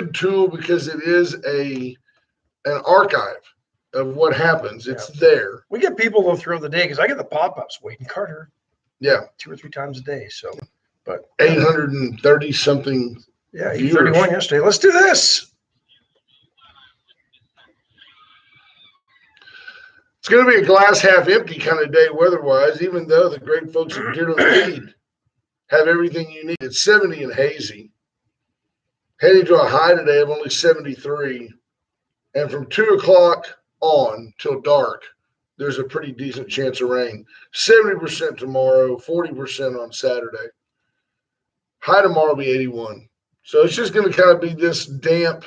good tool because it is an archive of what happens. It's there. We get people though throughout the day because I get the pop-ups. Wade and Carter. Yeah. 2 or 3 times a day. So, but 830 something. Yeah, 831 yesterday. Let's do this. It's going to be a glass half empty kind of day weather-wise, even though the great folks at Dearland Feed have everything you need. It's 70 and hazy. Heading to a high today of only 73. And from 2 o'clock on till dark, there's a pretty decent chance of rain. 70% tomorrow, 40% on Saturday. High tomorrow will be 81. So it's just going to kind of be this damp,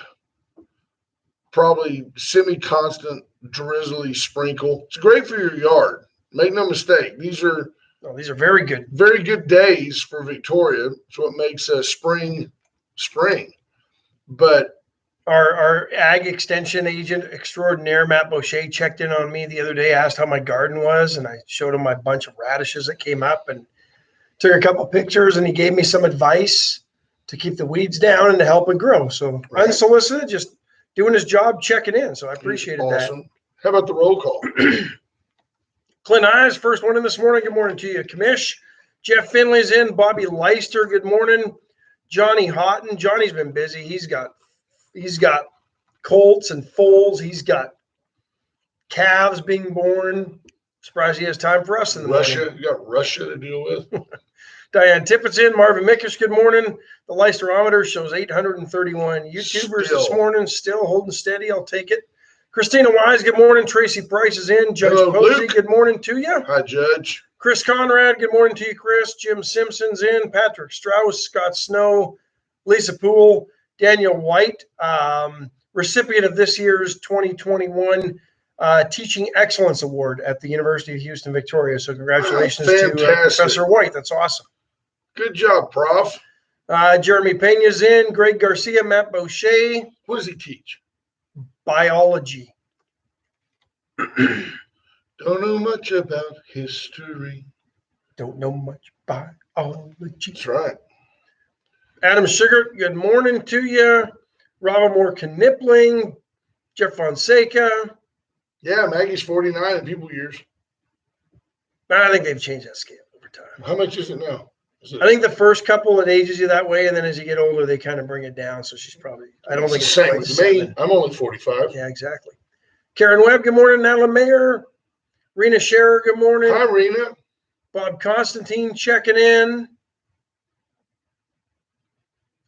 probably semi-constant, drizzly sprinkle. It's great for your yard. Make no mistake. These are very good. Very good days for Victoria. It's what makes spring. But our ag extension agent extraordinaire, Matt Boucher, checked in on me the other day, asked how my garden was, and I showed him my bunch of radishes that came up and took a couple pictures, and he gave me some advice to keep the weeds down and to help it grow. So unsolicited, just doing his job, checking in. So I appreciated that. How about the roll call? Clint Eyes, first one in this morning. Good morning to you. Commish. Jeff Finley's in. Bobby Leister, good morning. Johnny Houghton. Johnny's been busy. He's got colts and foals. He's got calves being born. Surprised he has time for us in the morning. You got Russia to deal with. Diane Tippett's in. Marvin Mickish, good morning. The Leisterometer shows 831 YouTubers this morning. Still holding steady. I'll take it. Christina Wise, good morning. Tracy Price is in. Judge Posey, good morning to you. Hi, Judge. Chris Conrad, good morning to you, Chris. Jim Simpson's in. Patrick Strauss, Scott Snow, Lisa Poole, Daniel White, recipient of this year's 2021 Teaching Excellence Award at the University of Houston, Victoria. So congratulations to Professor White. That's awesome. Good job, Prof. Jeremy Pena's in. Greg Garcia, Matt Boucher. What does he teach? Biology. Don't know much about history. Don't know much biology. That's right. Adam Sugar, good morning to you. Robert Moore Knipling. Jeff Fonseca. Yeah, Maggie's 49 in people years. I think they've changed that scale over time. How much is it now? I think the first couple it ages you that way, and then as you get older, they kind of bring it down. So she's probably, I don't think it's same with me. I'm only 45. Yeah, exactly. Karen Webb, good morning. Natalie Mayer. Rena Scherer, good morning. Hi, Rena. Bob Constantine checking in.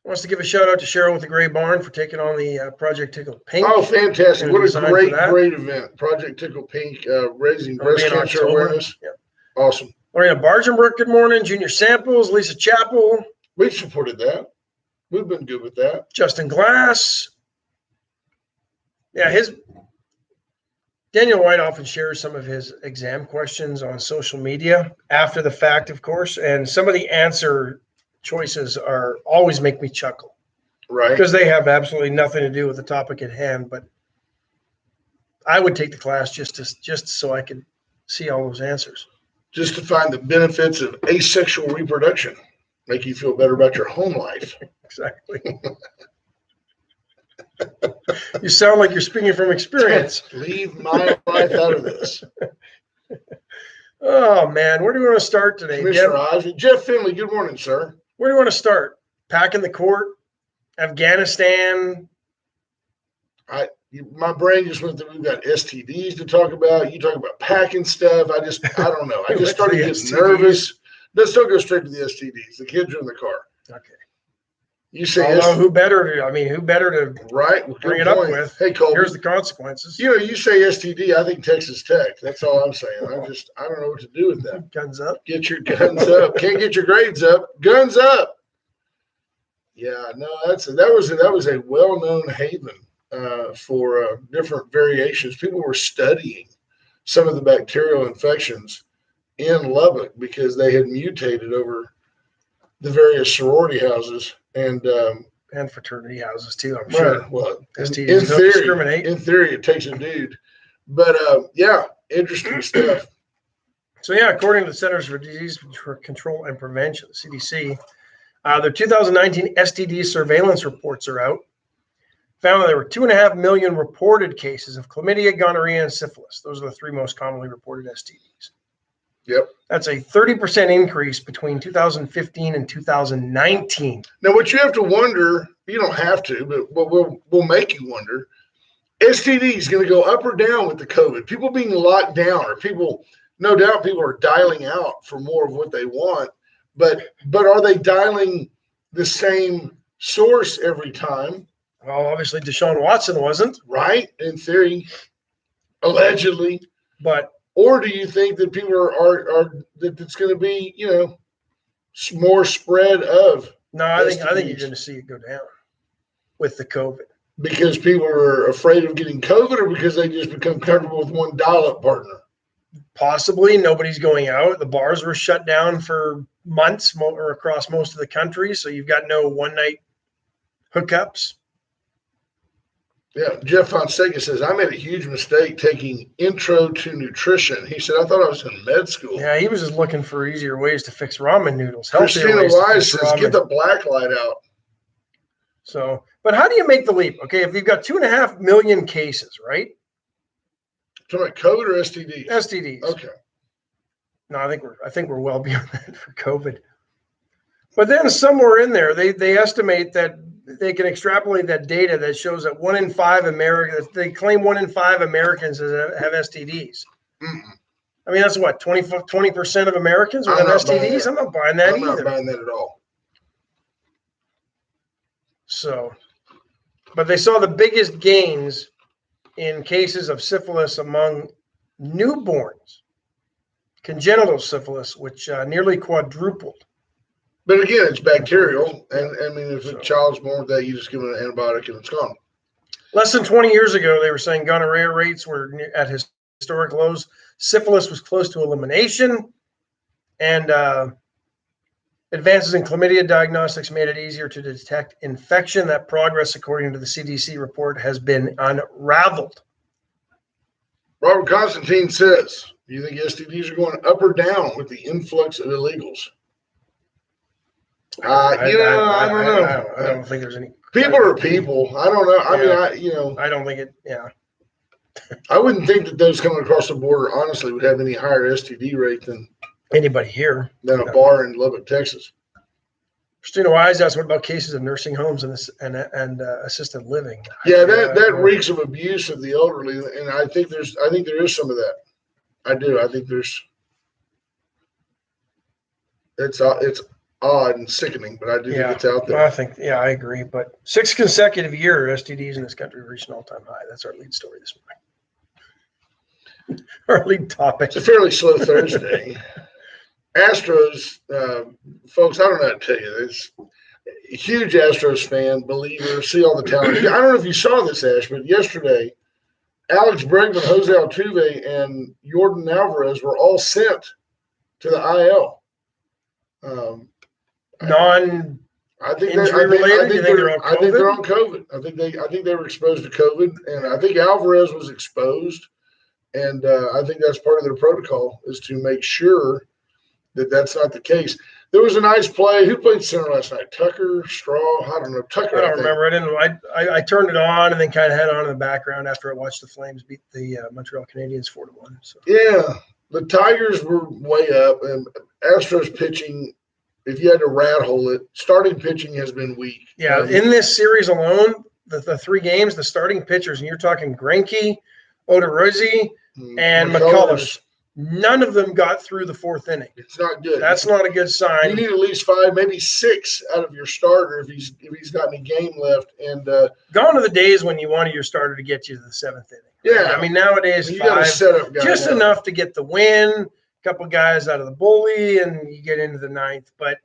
Wants to give a shout out to Cheryl with the Gray Barn for taking on the Project Tickle Pink. Oh, fantastic. What a great event. Project Tickle Pink, raising breast cancer awareness. Yep. Awesome. Lorena Bargenbrook, good morning. Junior Samples, Lisa Chappell. We supported that. We've been good with that. Justin Glass. Yeah, Daniel White often shares some of his exam questions on social media after the fact, of course, and some of the answer choices always make me chuckle. Right. Because they have absolutely nothing to do with the topic at hand, but I would take the class just so I could see all those answers. Just to find the benefits of asexual reproduction, make you feel better about your home life. Exactly. You sound like you're speaking from experience. Leave my life out of this. Oh, man. Where do we want to start today? Commissioner Oz. Jeff Finley, good morning, sir. Where do you want to start? Packing the court? Afghanistan? My brain just went through. We've got STDs to talk about. You talk about packing stuff. I don't know. I just started getting STDs. Nervous. Let's don't go straight to the STDs. The kids are in the car. Okay. You say who better to right? bring it up with? Hey, Colby. Here's the consequences. You say STD, I think Texas Tech. That's all I'm saying. I don't know what to do with that. Guns up. Get your guns up. Can't get your grades up. Guns up. Yeah, no, that was a well-known haven for different variations. People were studying some of the bacterial infections in Lubbock because they had mutated over the various sorority houses and fraternity houses too. I'm sure. Right. Well, in theory, it takes a dude. But yeah, interesting stuff. So yeah, according to the Centers for Disease Control and Prevention, CDC, their 2019 STD surveillance reports are out. found that there were 2.5 million reported cases of chlamydia, gonorrhea, and syphilis. Those are the three most commonly reported STDs. Yep. That's a 30% increase between 2015 and 2019. Now, what you have to wonder, you don't have to, but we'll make you wonder, STD is going to go up or down with the COVID. People being locked down, or people, no doubt people are dialing out for more of what they want, but are they dialing the same source every time? Well, obviously Deshaun Watson wasn't. Right? In theory, allegedly. But or do you think that people are that it's going to be, more spread of? No, I think you're going to see it go down with the COVID. Because people are afraid of getting COVID, or because they just become comfortable with one dial-up partner? Possibly. Nobody's going out. The bars were shut down for months or across most of the country. So you've got no one-night hookups. Yeah. Jeff Fonseca says, I made a huge mistake taking Intro to Nutrition. He said, I thought I was in med school. Yeah, he was just looking for easier ways to fix ramen noodles. Christina Wise says, get the black light out. So, but how do you make the leap? Okay, if you've got 2.5 million cases, right? Talking about COVID or STDs? STDs. Okay. No, I think we're well beyond that for COVID. But then somewhere in there, they estimate that they can extrapolate that data that shows that 1 in 5 Americans, they claim 1 in 5 Americans have STDs. Mm-mm. I mean, that's what, 20% of Americans have STDs? I'm not buying that either. I'm not buying that at all. So, but they saw the biggest gains in cases of syphilis among newborns, congenital syphilis, which nearly quadrupled. But again, it's bacterial. And I mean, if a child's born with that, you just give them an antibiotic and it's gone. Less than 20 years ago, they were saying gonorrhea rates were at historic lows. Syphilis was close to elimination. And advances in chlamydia diagnostics made it easier to detect infection. That progress, according to the CDC report, has been unraveled. Robert Constantine says, do you think STDs are going up or down with the influx of illegals? I don't know. I don't think there's any. People are people. I don't know. I mean, I don't think it. Yeah. I wouldn't think that those coming across the border, honestly, would have any higher STD rate than anybody here. Than a bar in Lubbock, Texas. Christina Wise asked, what about cases of nursing homes and assisted living? Yeah, that reeks of abuse of the elderly, and I think there is some of that. I do. I think it's odd and sickening, but I do think it's out there. I agree. But 6 consecutive years, STDs in this country reached an all-time high. That's our lead story this morning. Our lead topic. It's a fairly slow Thursday. Astros, folks, I don't know how to tell you this. Huge Astros fan, believer, see all the talent. I don't know if you saw this, Ash, but yesterday, Alex Bregman, Jose Altuve, and Jordan Alvarez were all sent to the IL. Non-injury related? You think they're on COVID? I think they're on COVID. I think they were exposed to COVID, and I think Alvarez was exposed, and I think that's part of their protocol is to make sure that that's not the case. There was a nice play. Who played center last night? Tucker, Straw? I don't know. Tucker. I don't remember. I turned it on and then kind of had it on in the background after I watched the Flames beat the Montreal Canadiens 4-1. So. Yeah, the Tigers were way up, and Astros pitching. If you had to rat hole it, starting pitching has been weak. Yeah, in this series alone, the 3 games, the starting pitchers, and you're talking Greinke, Odorizzi, and McCullers. None of them got through the 4th inning. It's not good. That's not a good sign. You need at least 5, maybe 6 out of your starter if he's got any game left. And gone are the days when you wanted your starter to get you to the 7th inning. Yeah, I mean nowadays you 5, got a setup guy just now. enough to get the win. A couple guys out of the bully, and you get into the 9th. But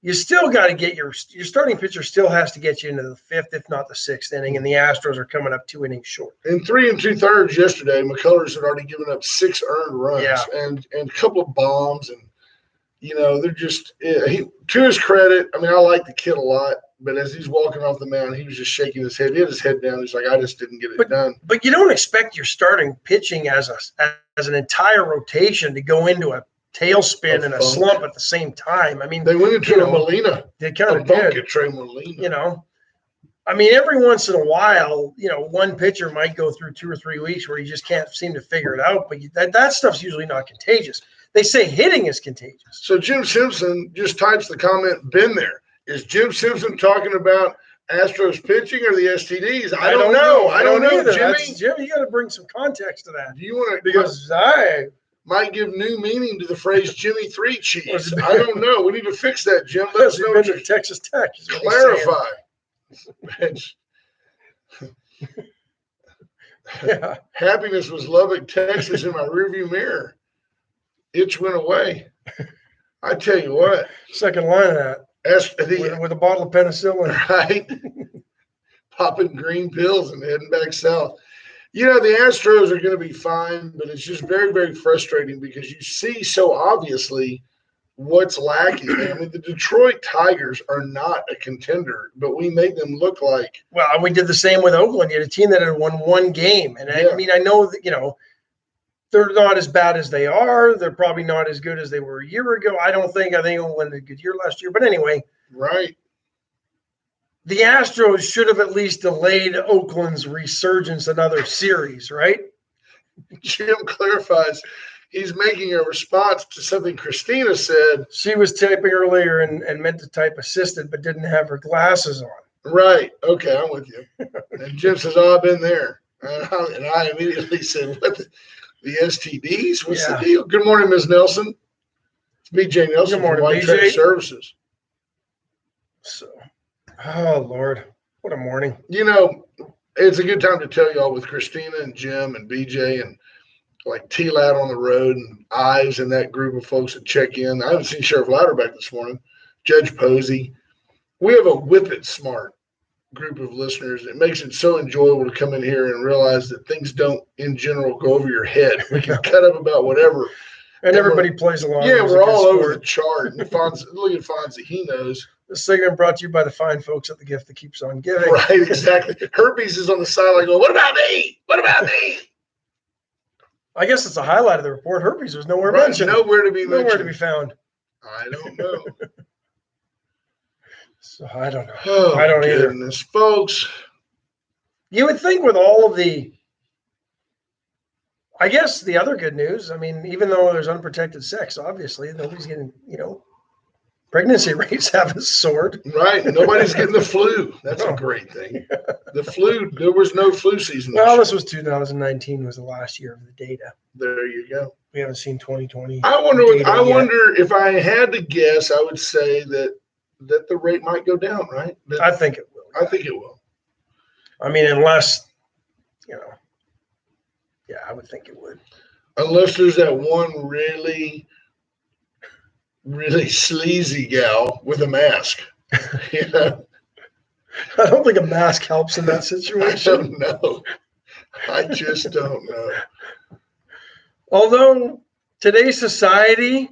you still got to get your starting pitcher still has to get you into the 5th, if not the 6th inning, and the Astros are coming up 2 innings short. In 3 2/3 yesterday, McCullers had already given up 6 earned runs and a couple of bombs, and they're just to his credit. I mean, I like the kid a lot, but as he's walking off the mound, he was just shaking his head. He had his head down. He's like, I just didn't get it done. But you don't expect your starting pitching as an entire rotation to go into a tailspin and a slump at the same time. I mean, they went into a Molina. They kind of did. Trey Molina. I mean, every once in a while, one pitcher might go through 2 or 3 weeks where you just can't seem to figure it out. But that stuff's usually not contagious. They say hitting is contagious. So Jim Simpson just types the comment, been there. Is Jim Simpson talking about Astros pitching or the STDs? I don't know. I don't know, Jimmy. Jim, you got to bring some context to that. Do you want to? Because I might give new meaning to the phrase Jimmy Three Cheese. I don't know. We need to fix that, Jim. Let us know. Been to Texas Tech. Clarify. Yeah. Happiness was Lubbock, Texas in my rearview mirror. Itch went away. I tell you what. Second line of that. With a bottle of penicillin. Right. Popping green pills and heading back south. The Astros are going to be fine, but it's just very, very frustrating because you see so obviously what's lacking. I mean, the Detroit Tigers are not a contender, but we made them look like. Well, we did the same with Oakland. You had a team that had won one game. And I mean, I know that, they're not as bad as they are. They're probably not as good as they were a year ago. I think Oakland had a good year last year. But anyway. Right. The Astros should have at least delayed Oakland's resurgence another series, right? Jim clarifies he's making a response to something Christina said. She was typing earlier and meant to type assisted, but didn't have her glasses on. Right. Okay, I'm with you. And Jim says, oh, I've been there. And I immediately said, what the STDs? What's the deal? Good morning, Ms. Nelson. It's BJ Nelson from White Track Services. So. Oh, Lord. What a morning. It's a good time to tell y'all with Christina and Jim and BJ and like T-Lad on the road and Ives and that group of folks that check in. I haven't seen Sheriff Louderback this morning, Judge Posey. We have a whippet smart group of listeners. It makes it so enjoyable to come in here and realize that things don't, in general, go over your head. We can cut up about whatever. And everybody plays along. Yeah, we're all over the chart. And look at Fonzie, he knows. This segment brought to you by the fine folks at The Gift That Keeps On Giving. Right, exactly. Herpes is on the sideline going, what about me? What about me? I guess it's a highlight of the report. Herpes was nowhere mentioned. Nowhere to be mentioned. Nowhere to be found. I don't know. So I don't know. Oh, I don't either. Goodness, folks. You would think with all of I guess the other good news, I mean, even though there's unprotected sex, obviously, nobody's getting, pregnancy rates haven't soared. Right. Nobody's getting the flu. That's a great thing. The flu, there was no flu season. Well, this was 2019 was the last year of the data. There you go. We haven't seen 2020. I wonder if I had to guess, I would say that the rate might go down, right? I think it will. I think it will. I mean, unless, yeah, I would think it would. Unless there's that one really, really sleazy gal with a mask. I don't think a mask helps in that situation. I don't know. I just don't know. Although today's society,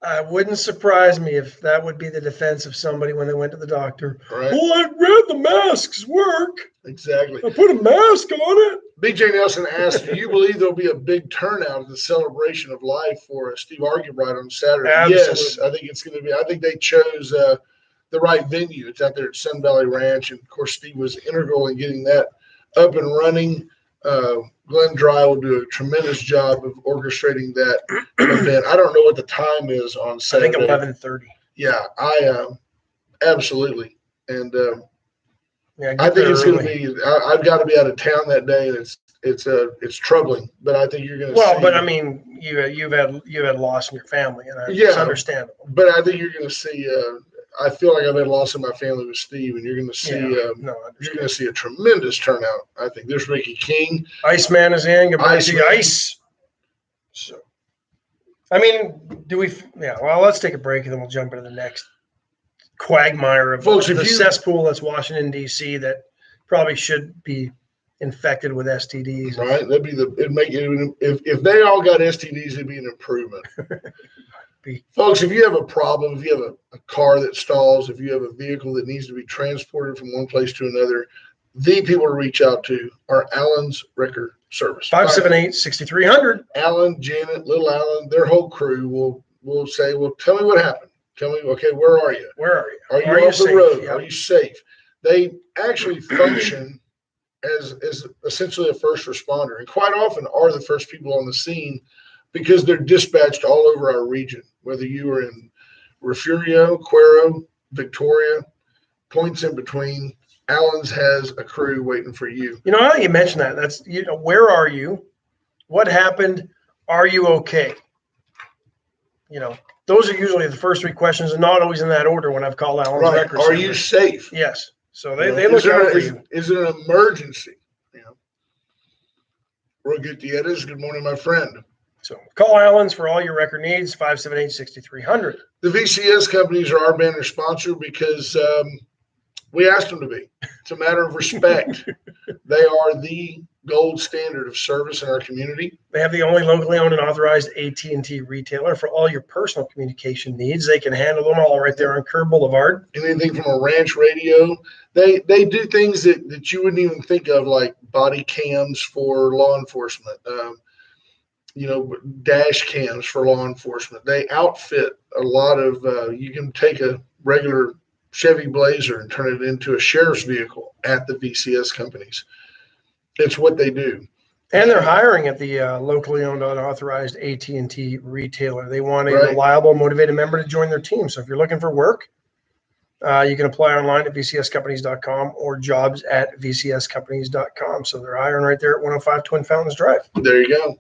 it wouldn't surprise me if that would be the defense of somebody when they went to the doctor. Right. Well, I read the masks work. Exactly. I put a mask on it. BJ Nelson asked, do you believe there'll be a big turnout at the celebration of life for Steve Argybright on Saturday? Absolutely. Yes, I think it's going to be. I think they chose the right venue. It's out there at Sun Valley Ranch. And, of course, Steve was integral in getting that up and running. Glenn Dry will do a tremendous job of orchestrating that event. I don't know what the time is on Saturday. I think 11:30. Yeah, absolutely. And I think it's going to be. I've got to be out of town that day, and it's troubling. But I think you're going to. Well, but I mean, you've had loss in your family, and it's understandable. But I think you're going to see. I feel like I've had loss in my family with Steve, and you're going to see. You're going to see a tremendous turnout. I think there's Ricky King. Iceman is in. Goodbye Ice. to Ice. So, I mean, do we? Yeah. Well, let's take a break, and then we'll jump into the next quagmire of folks. The cesspool that's Washington D.C. that probably should be infected with STDs. Right. That'd be it'd make it if they all got STDs, it'd be an improvement. Folks, if you have a problem, if you have a car that stalls, if you have a vehicle that needs to be transported from one place to another, the people to reach out to are Allen's Wrecker Service. 578-6300. Alan, Janet, little Alan, their whole crew will say, well, tell me what happened. Tell me, okay, where are you? Where are you? Are you off the safe? road? Yep. Are you safe? They actually function as essentially a first responder, and quite often are the first people on the scene because they're dispatched all over our region, whether you are in Refugio, Cuero, Victoria, points in between. Allen's has a crew waiting for you. You know, now that you mentioned that, that's, you know, where are you? What happened? Are you okay? You know, those are usually the first three questions, and not always in that order when I've called Allen's Right. Record Are Center. you safe? Yes. So You know, they look out for you. Is it an emergency? You know, Roy Gutierrez, good morning, my friend. So call Allen's for all your record needs, 578-6300. The VCS companies are our banner sponsor because we asked them to be. It's a matter of respect. They are the gold standard of service in our community. They have the only locally owned and authorized AT&T retailer for all your personal communication needs. They can handle them all right there on Kerr Boulevard. Anything from a ranch radio. They do things that you wouldn't even think of, like body cams for law enforcement, you know, dash cams for law enforcement. They outfit a lot of, you can take a regular Chevy Blazer and turn it into a sheriff's vehicle at the VCS companies. It's what they do. And they're hiring at the locally owned and authorized AT&T retailer. They want a Right. reliable, motivated member to join their team. So if you're looking for work, you can apply online at vcscompanies.com or jobs at vcscompanies.com. So they're hiring right there at 105 Twin Fountains Drive. There you go.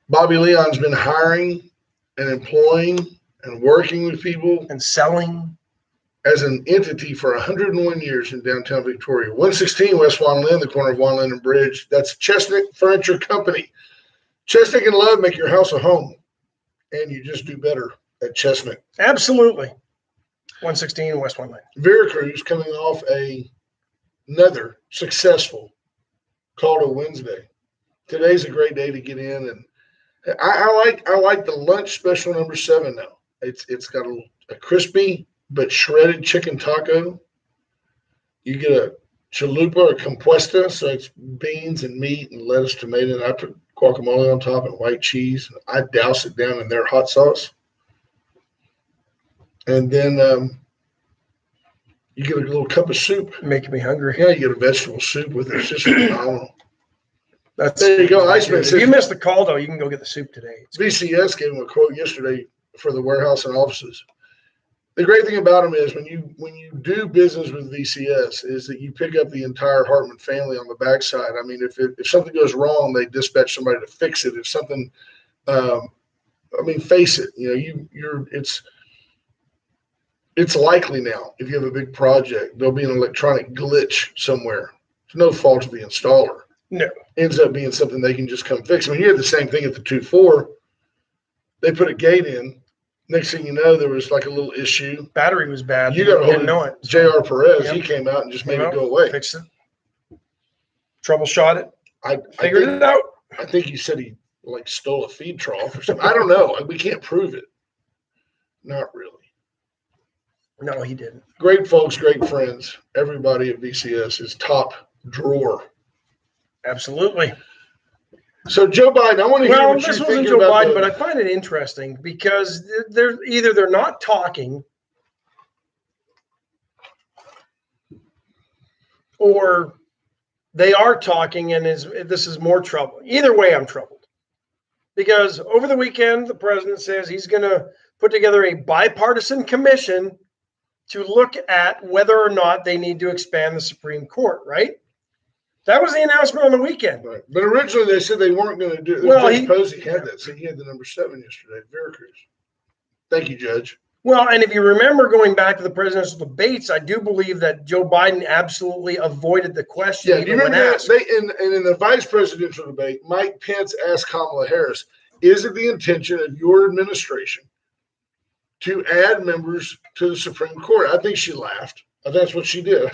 Bobby Leon's been hiring and employing and working with people And selling. as an entity for 101 years in downtown Victoria. 116 West Juan Lynn, the corner of Juan Lynn and Bridge. That's Chestnut Furniture Company. Chestnut and Love make your house a home, and you just do better at Chestnut. Absolutely. 116 West One Lane. Veracruz coming off another successful Call to Wednesday. Today's a great day to get in, and I like the lunch special number 7 now. It's got a crispy but shredded chicken taco. You get a chalupa or compuesta, so it's beans and meat and lettuce, tomato, and I put guacamole on top and white cheese. I douse it down in their hot sauce. And then you get a little cup of soup. Making me hungry. Yeah, you get a vegetable soup with it. It's just phenomenal. That's There you go. Iceman If says you missed the call, though, you can go get the soup today. VCS gave him a quote yesterday for the warehouse and offices. The great thing about them is when you do business with VCS is that you pick up the entire Hartman family on the backside. I mean, if something goes wrong, they dispatch somebody to fix it. If something, face it. You know, it's likely now if you have a big project, there'll be an electronic glitch somewhere. It's no fault of the installer. No. Ends up being something they can just come fix. I mean, you had the same thing at the 2-4. They put a gate in. Next thing you know, there was like a little issue. Battery was bad. You got a hold didn't know of it. J.R. Perez. Yep. He came out and just made Came it out, go away. Fixed it. Troubleshot it. I Figured think, it out. I think he said he stole a feed trough or something. I don't know. We can't prove it. Not really. No, he didn't. Great folks, great friends. Everybody at VCS is top drawer. Absolutely. So Joe Biden, I want to hear Well, what this you're wasn't thinking Joe about. Biden, but I find it interesting because they're not talking, or they are talking, and this is more trouble. Either way, I'm troubled because over the weekend, the president says he's going to put together a bipartisan commission to look at whether or not they need to expand the Supreme Court, right? That was the announcement on the weekend. Right. But originally they said they weren't going to do it. Well, Judge Posey had that. So he had the number 7 yesterday at Veracruz. Thank you, Judge. Well, and if you remember going back to the presidential debates, I do believe that Joe Biden absolutely avoided the question. Yeah, do you remember that? And in the vice presidential debate, Mike Pence asked Kamala Harris, is it the intention of your administration to add members to the Supreme Court? I think she laughed. That's what she did.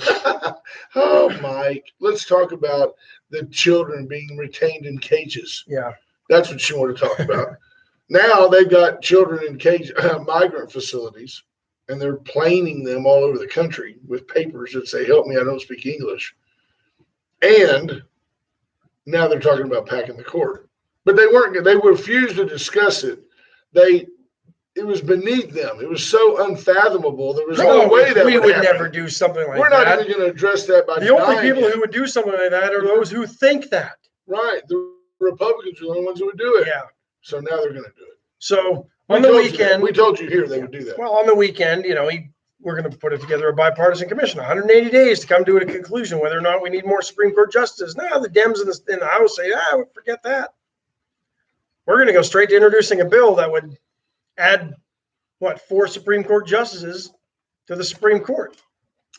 Oh, Mike, let's talk about the children being retained in cages. Yeah. That's what she wanted to talk about. Now they've got children in cage migrant facilities, and they're planing them all over the country with papers that say, help me, I don't speak English. And now they're talking about packing the court. But they refused to discuss it. it was beneath them. It was so unfathomable. There was no way that we would happen. never do something like We're that. not even going to address that by the only denying people it. who would do something like that are those who think that. Right. The Republicans are the only ones who would do it. Yeah. So now they're going to do it. So on the weekend, we told you here they would do that. Well, on the weekend, we're going to put it together a bipartisan commission, 180 days to come to a conclusion whether or not we need more Supreme Court justices. Now the Dems in the House say, forget that. We're going to go straight to introducing a bill that would add 4 Supreme Court justices to the Supreme Court.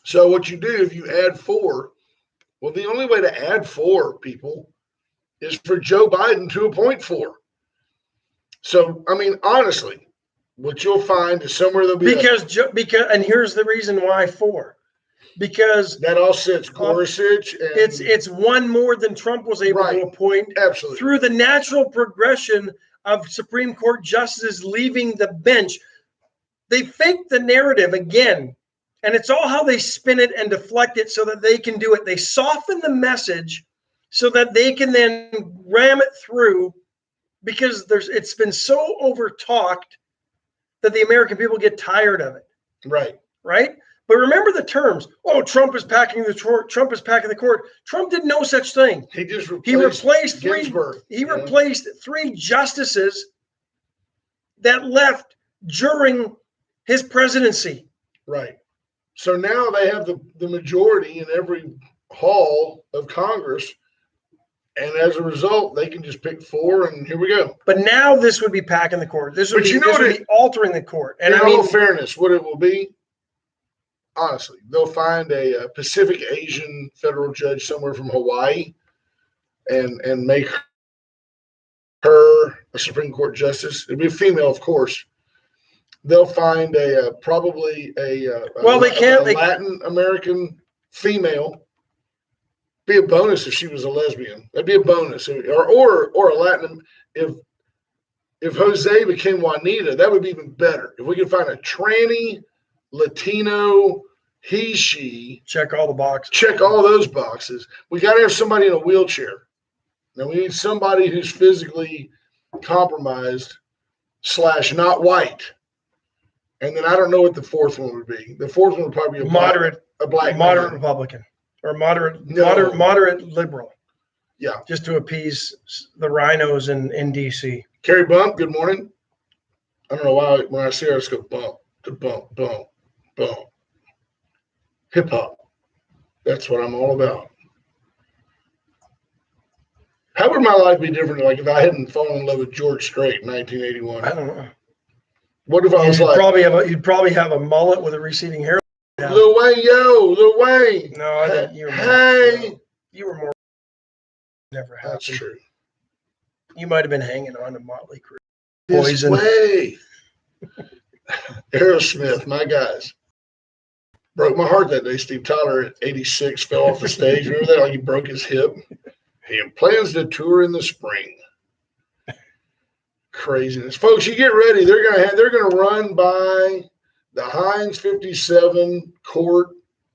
So what you do if you add 4, well, the only way to add 4 people is for Joe Biden to appoint 4. So, I mean, honestly, what you'll find is somewhere there'll be because and here's the reason why 4. Because that all sits Gorsuch. And it's one more than Trump was able to appoint. Absolutely. Through the natural progression of Supreme Court justices leaving the bench. They fake the narrative again, and it's all how they spin it and deflect it so that they can do it. They soften the message so that they can then ram it through, because it's been so over-talked that the American people get tired of it. Right. But remember the terms. Oh, Trump is packing the court. Trump is packing the court. Trump did no such thing. He just replaced Ginsburg. He replaced 3 justices that left during his presidency. Right. So now they have the majority in every hall of Congress. And as a result, they can just pick 4, and here we go. But now this would be packing the court. This would be altering the court. And in all fairness, what it will be, honestly, they'll find a Pacific Asian federal judge somewhere from Hawaii and make her a Supreme Court justice. It'll be a female, of course. They'll find probably a Latin American female. Be a bonus if she was a lesbian. That'd be a bonus, or a Latin. If Jose became Juanita, that would be even better. If we could find a tranny Latino, he, she, check all the boxes. Check all those boxes. We got to have somebody in a wheelchair. Now we need somebody who's physically compromised / not white. And then I don't know what the 4th one would be. The 4th one would probably be a black moderate Republican. Or moderate liberal. Yeah. Just to appease the rhinos in D.C. Carrie Bump, good morning. I don't know why when I see her, I just go bump to bump, bump, bump. Hip hop. That's what I'm all about. How would my life be different if I hadn't fallen in love with George Strait in 1981? I don't know. What if I was you'd probably have a mullet with a receding hair. Yeah. Lil Wayne. No, I think you were more. Never happened. That's true. You might have been hanging on to Motley Crue. Poison. Aerosmith, my guys. Broke my heart that day. Steve Tyler at 86 fell off the stage. Remember that? Like he broke his hip. He plans to tour in the spring. Craziness, folks. You get ready. They're gonna run by the Heinz 57 court,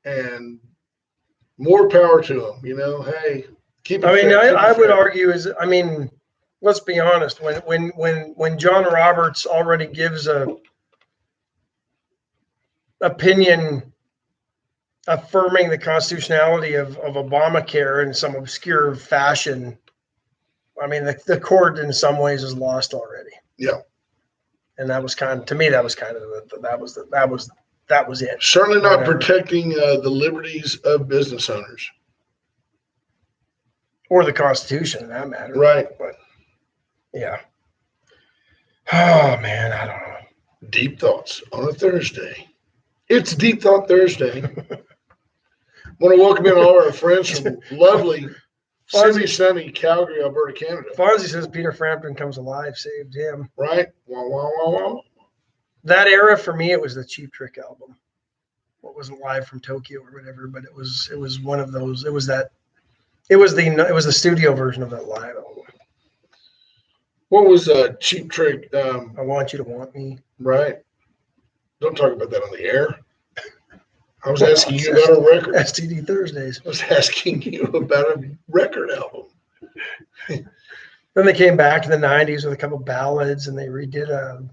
and more power to them. Hey, keep it. I would argue let's be honest. When John Roberts already gives a opinion affirming the constitutionality of Obamacare in some obscure fashion, the court in some ways is lost already. Yeah. And that was that was it. Certainly not protecting the liberties of business owners. Or the Constitution, in that matter. Right. But, yeah. Oh, man, I don't know. Deep thoughts on a Thursday. It's Deep Thought Thursday. Want to welcome in all our friends from lovely, sunny Calgary, Alberta, Canada. Fonzie says Peter Frampton Comes Alive saved him. Right? Wow, wow, wow, wow. That era for me, it was the Cheap Trick album. What wasn't Live from Tokyo or whatever, but it was one of those. It was the studio version of that live album. What was Cheap Trick? I Want You to Want Me. Right. Don't talk about that on the air. I was asking you about a record. STD Thursdays. I was asking you about a record album. Then they came back in the 90s with a couple ballads, and they redid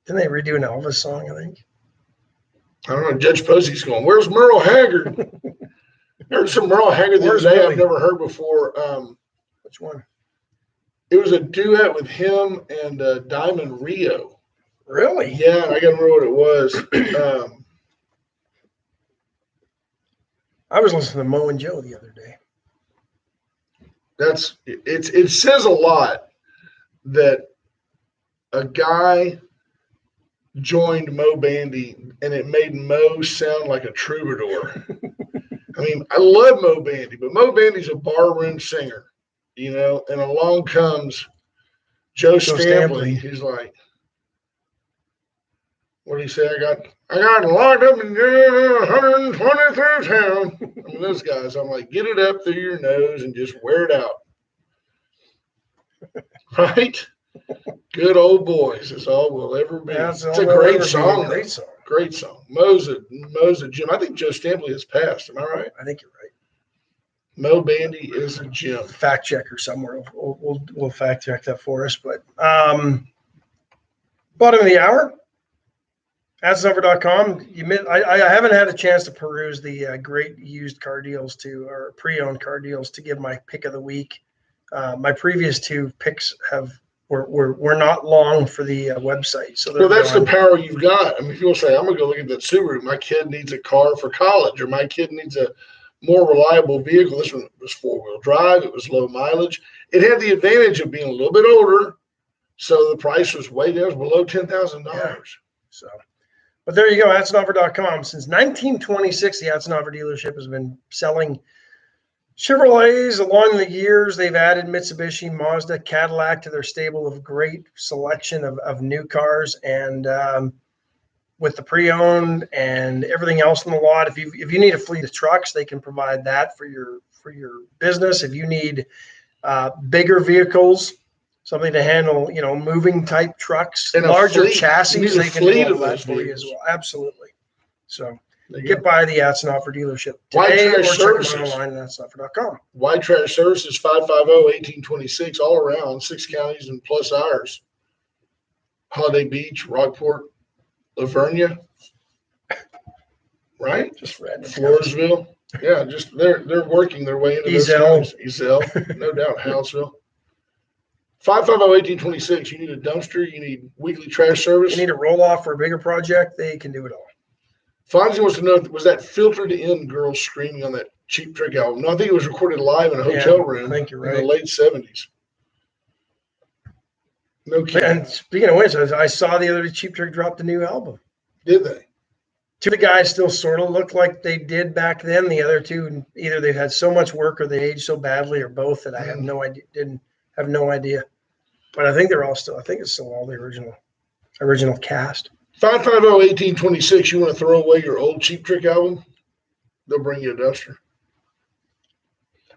Didn't they redo an Elvis song, I think? I don't know. Judge Posey's going, where's Merle Haggard? Heard some Merle Haggard the Where's other day Willie? I've never heard before. Which one? It was a duet with him and Diamond Rio. Really? Yeah, I got to remember what it was. I was listening to Mo and Joe the other day. It says a lot that a guy joined Mo Bandy and it made Mo sound like a troubadour. I mean, I love Mo Bandy, but Mo Bandy's a barroom singer, you know, and along comes Joe Stampley. He's like, what did he say? I got locked up in 123rd town. I mean, those guys, I'm like, get it up through your nose and just wear it out. Right? Good old boys is all we'll ever be. It's a great song. Great song. Great song. Mo's a gem. I think Joe Stampley has passed. Am I right? I think you're right. Mo Bandy is a gem. Fact checker somewhere. We'll fact check that for us. But bottom of the hour. AdsNumber.com. I haven't had a chance to peruse the great used car deals or pre-owned car deals to give my pick of the week. My previous two picks were not long for the website. So that's the power you've got. I mean, if you'll say, I'm going to go look at that Subaru. My kid needs a car for college, or my kid needs a more reliable vehicle. This one was four-wheel drive. It was low mileage. It had the advantage of being a little bit older, so the price was way down, below $10,000. Yeah. So, but there you go, AdsNumber.com. Since 1926, the AdsNumber dealership has been selling Chevrolets along the years. They've added Mitsubishi, Mazda, Cadillac to their stable of great selection of new cars. And with the pre-owned and everything else in the lot, if you need a fleet of trucks, they can provide that for your business. If you need bigger vehicles, something to handle, moving type trucks, and larger chassis, they can do all that for you as well. Absolutely. So get by the Adsnoffer dealership today or check them online at adsnoffer.com. White Trash Services, 550-1826, all around, 6 counties and plus ours. Holiday Beach, Rockport, Lavernia, right? Just random. Floresville. Yeah, just they're working their way into those counties. Ezell, no doubt, Halesville. 550-1826. You need a dumpster. You need weekly trash service. You need a roll-off for a bigger project. They can do it all. Fonzie wants to know, was that filtered in girl screaming on that Cheap Trick album? No, I think it was recorded live in a hotel room I think you're right. In the late 70s. No kidding. And speaking of which, I saw the other day Cheap Trick dropped a new album. Did they? Two of the guys still sort of look like they did back then. The other two, either they've had so much work or they aged so badly, or both, that I have no idea. Didn't have no idea. But I think I think it's still all the original cast. 550-1826. You want to throw away your old Cheap Trick album? They'll bring you a duster.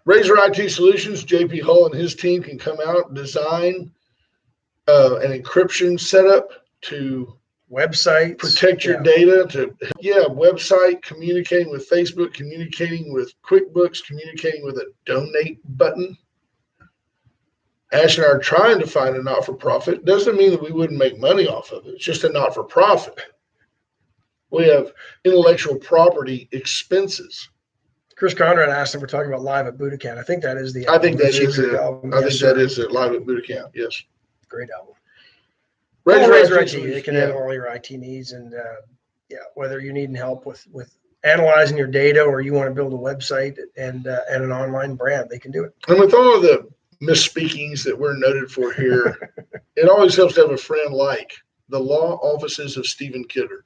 Razor IT Solutions, JP Hull and his team can come out, design an encryption setup to websites, protect your data, website, communicating with Facebook, communicating with QuickBooks, communicating with a donate button. Ash and I are trying to find a not-for-profit. Doesn't mean that we wouldn't make money off of it. It's just a not-for-profit. We have intellectual property expenses. Chris Conrad asked if we're talking about Live at Budokan. I think that is the album. I think that is it. Album. I think that is it. Live at Budokan. Yes. Great album. Razor IT. They can handle all your IT needs, and whether you need help with analyzing your data or you want to build a website and an online brand, they can do it. And with all of the misspeakings that we're noted for here, it always helps to have a friend like the law offices of Stephen Kidder.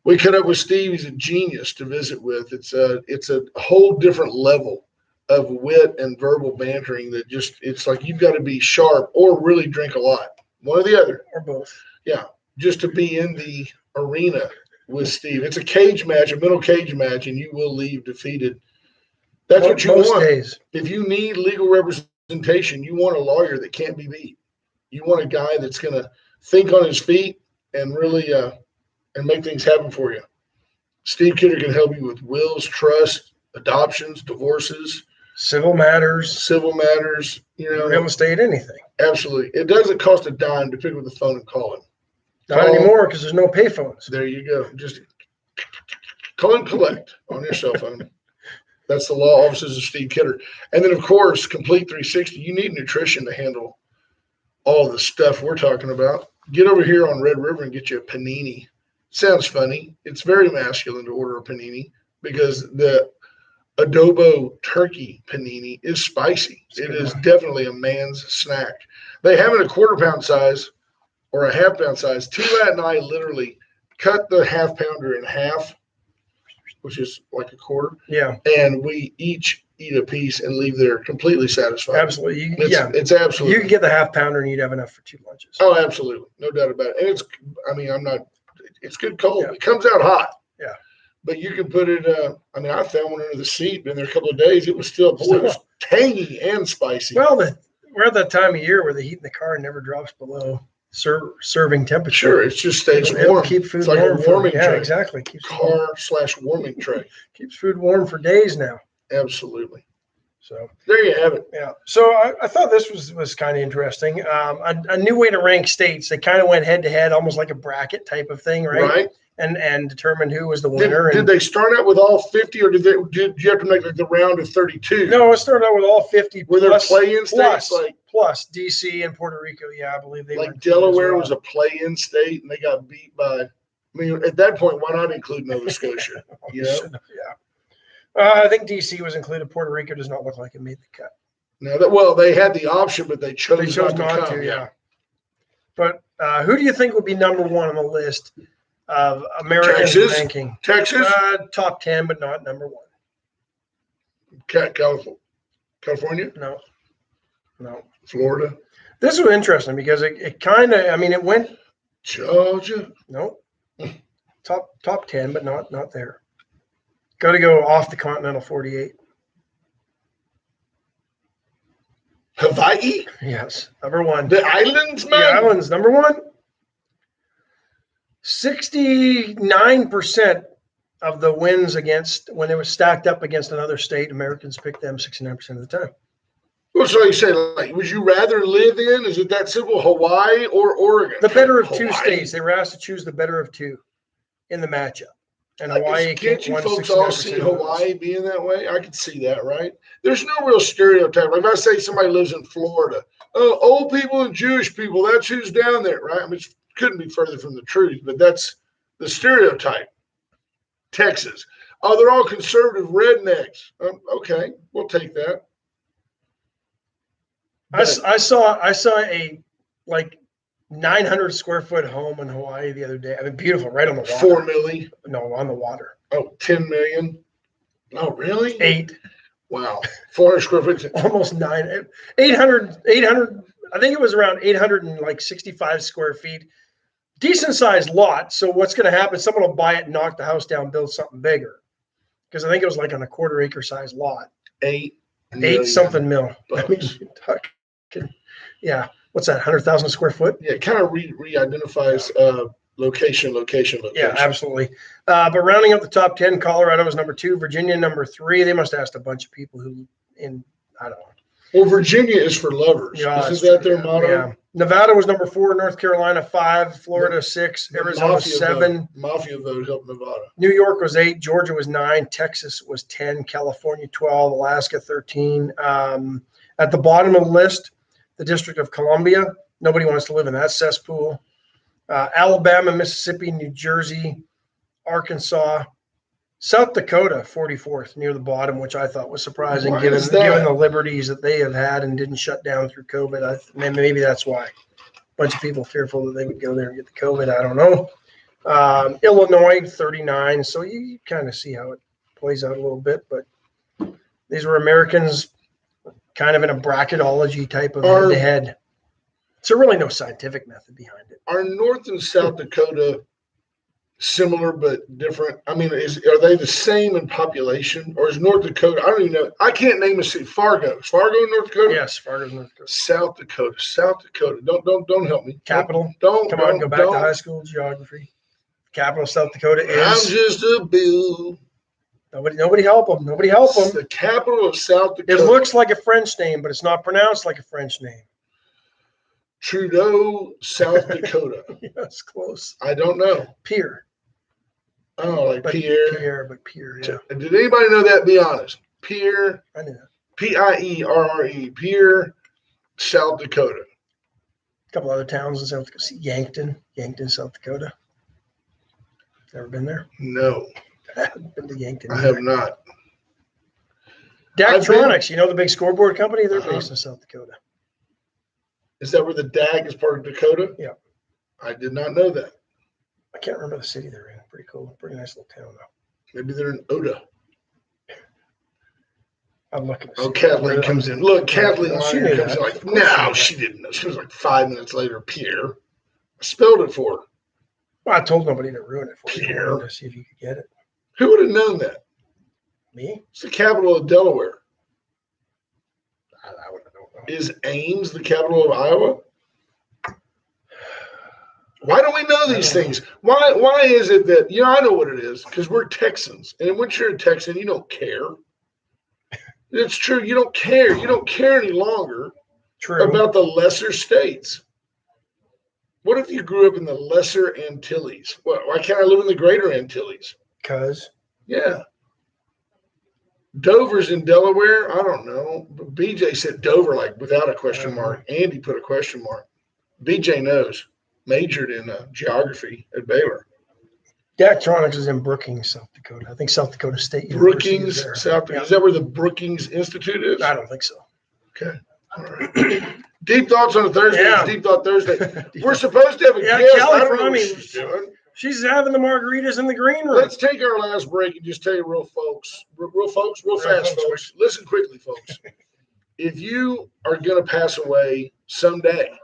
We cut up with Steve. He's a genius to visit with. It's a whole different level of wit and verbal bantering that it's like you've got to be sharp or really drink a lot. One or the other. Or both. Yeah. Just to be in the arena with Steve. It's a cage match, a mental cage match, and you will leave defeated. That's what you want. Days. If you need legal representation, you want a lawyer that can't be beat. You want a guy that's going to think on his feet and really and make things happen for you. Steve Kidder can help you with wills, trusts, adoptions, divorces, civil matters, real estate, anything. Absolutely. It doesn't cost a dime to pick up the phone and call him. Not anymore because there's no payphones. There you go. Just call and collect on your cell phone. That's the law offices of Steve Kidder. And then, of course, Complete 360. You need nutrition to handle all the stuff we're talking about. Get over here on Red River and get you a panini. Sounds funny. It's very masculine to order a panini because the adobo turkey panini is spicy. It is definitely a man's snack. They have it a quarter-pound size or a half-pound size. Tila and I literally cut the half-pounder in half, which is like a quarter. Yeah. And we each eat a piece and leave there completely satisfied. Absolutely. It's absolutely. You can get the half pounder and you'd have enough for 2 lunches. Oh, absolutely. No doubt about it. And it's good cold. Yeah. It comes out hot. Yeah. But you can put it, I found one under the seat, been there a couple of days. It was still it was tangy and spicy. Well, we're at that time of year where the heat in the car never drops below serving temperature. Sure, it just stays warm. Keep food it's like warm. A warming tray. Yeah, exactly. Keeps car/warming tray. Keeps food warm for days now. Absolutely. So there you have it. Yeah. So I thought this was kind of interesting. A new way to rank states. They kind of went head to head, almost like a bracket type of thing, right? Right. And determined who was the winner. Did they start out with all 50, or did you have to make like the round of 32? No, it started out with all 50. Were there play-in states plus DC and Puerto Rico? Yeah, I believe they like Delaware was a play-in state, and they got beat by. I mean, at that point, why not include Nova Scotia? You know? Yeah. I think DC was included. Puerto Rico does not look like it made the cut. No, they had the option, but they chose not to. Yeah. But who do you think would be number one on the list of American ranking? Texas? Top 10, but not number one. California? No. Florida? This was interesting because it kind of, it went. Georgia? No. Top 10, but not there. Got to go off the continental 48. Hawaii? Yes, number one. The islands, man? The islands, number one. 69% of the wins when it was stacked up against another state, Americans picked them 69% of the time. Well, so you say, would you rather live in, is it that simple, Hawaii or Oregon? The better of two states. They were asked to choose the better of two in the matchup. And Hawaii can't you folks all see Hawaii being that way? I could see that, right? There's no real stereotype. Like if I say somebody lives in Florida, old people and Jewish people, that's who's down there, right? It couldn't be further from the truth, but that's the stereotype. Texas. Oh, they're all conservative rednecks. Okay, we'll take that. I saw a 900 square foot home in Hawaii the other day. beautiful, right on the water. 4 million? No, on the water. Oh, 10 million? Oh, really? 8. Wow. 400 square foot. Almost 9. 800. I think it was around 865 square feet. Decent sized lot. So what's going to happen? Someone will buy it, knock the house down, build something bigger. Because I think it was like on a quarter acre size lot. 8 something mil. Yeah. What's that? 100,000 square foot? Yeah, it kind of re-identifies location. Yeah, absolutely. But rounding up the top 10, Colorado was number 2, Virginia number 3. They must have asked a bunch of people I don't know. Well, Virginia is for lovers. Yeah, Isn't that their motto? Yeah. Nevada was number 4, North Carolina 5, Florida 6, Arizona 7. Mafia vote helped Nevada. New York was 8, Georgia was 9, Texas was 10, California 12, Alaska 13. At the bottom of the list, the District of Columbia. Nobody wants to live in that cesspool. Alabama, Mississippi, New Jersey, Arkansas, South Dakota, 44th, near the bottom, which I thought was surprising given the liberties that they have had and didn't shut down through COVID. Maybe that's why. A bunch of people fearful that they would go there and get the COVID. I don't know. Illinois, 39. So you kind of see how it plays out a little bit. But these were Americans kind of in a bracketology type of head-to-head. So really no scientific method behind it. Are North and South Dakota similar but different? Are they the same in population, or is North Dakota? I don't even know. I can't name a city. Fargo. Is Fargo in North Dakota? Yes, Fargo's North Dakota. South Dakota. Don't help me. Capital. Go back to high school geography. Capital of South Dakota is. I'm just a bill. Nobody help them. The capital of South Dakota. It looks like a French name, but it's not pronounced like a French name. Trudeau, South Dakota. Yes, close. I don't know. Pierre. Oh, like But Pierre. Pierre, yeah. Did anybody know that? Be honest. Pierre, I knew that. Pierre, Pierre, South Dakota. A couple other towns in South Dakota. Yankton, South Dakota. Ever been there? No, I haven't been to Yankton. I have not. Daktronics, you know the big scoreboard company? They're Uh-huh. based in South Dakota. Is that where the DAG is part of Dakota? Yeah. I did not know that. I can't remember the city they're in. Pretty cool. Pretty nice little town, though. Maybe they're in Oda. I'm looking. Oh, Kathleen comes in. Look, Kathleen No, she Liner knew comes in that. like, Of course she knew no, that. she didn't know. She was like 5 minutes later, Pierre. I spelled it for her. Well, I told nobody to ruin it for you. Pierre. I wanted to see if you could get it. Who would have known that? Me? It's the capital of Delaware. I wouldn't know. Is Ames the capital of Iowa? Why don't we know these things? Why is it that, I know what it is, because we're Texans. And once you're a Texan, you don't care. It's true. You don't care. You don't care any longer True. about the lesser states. What if you grew up in the lesser Antilles? Why can't I live in the greater Antilles? Because Yeah. Dover's in Delaware. I don't know. But BJ said Dover, like without a question mark. Andy put a question mark. BJ knows. Majored in geography at Baylor. Daktronics is in Brookings, South Dakota. I think South Dakota State University Brookings, is there. South. Yeah. Is that where the Brookings Institute is? I don't think so. Okay. All right. Deep thoughts on a Thursday. Yeah. It's Deep Thought Thursday. We're supposed to have a Yeah, guest. Kelly I don't know from what me. she's doing. She's having the margaritas in the green room. Let's take our last break and just tell you real fast, folks. Listen quickly, folks. If you are going to pass away someday,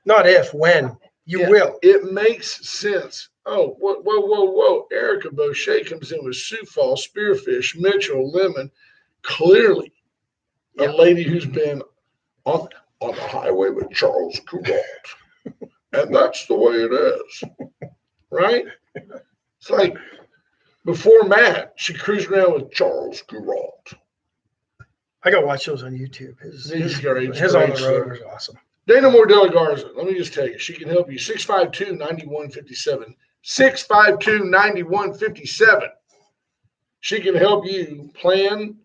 Not if, when. You will. it makes sense. Oh, whoa. Erica Boucher comes in with Sioux Falls, Spearfish, Mitchell, Lemon. Clearly, a lady who's been on the highway with Charles Courant. And that's the way it is. Right? It's like before Matt, she cruised around with Charles Courant. I got to watch those on YouTube. He's great. His on the road was awesome. Dana Moore de la Garza, let me just tell you, she can help you. 652-9157. 652-9157. She can help you plan,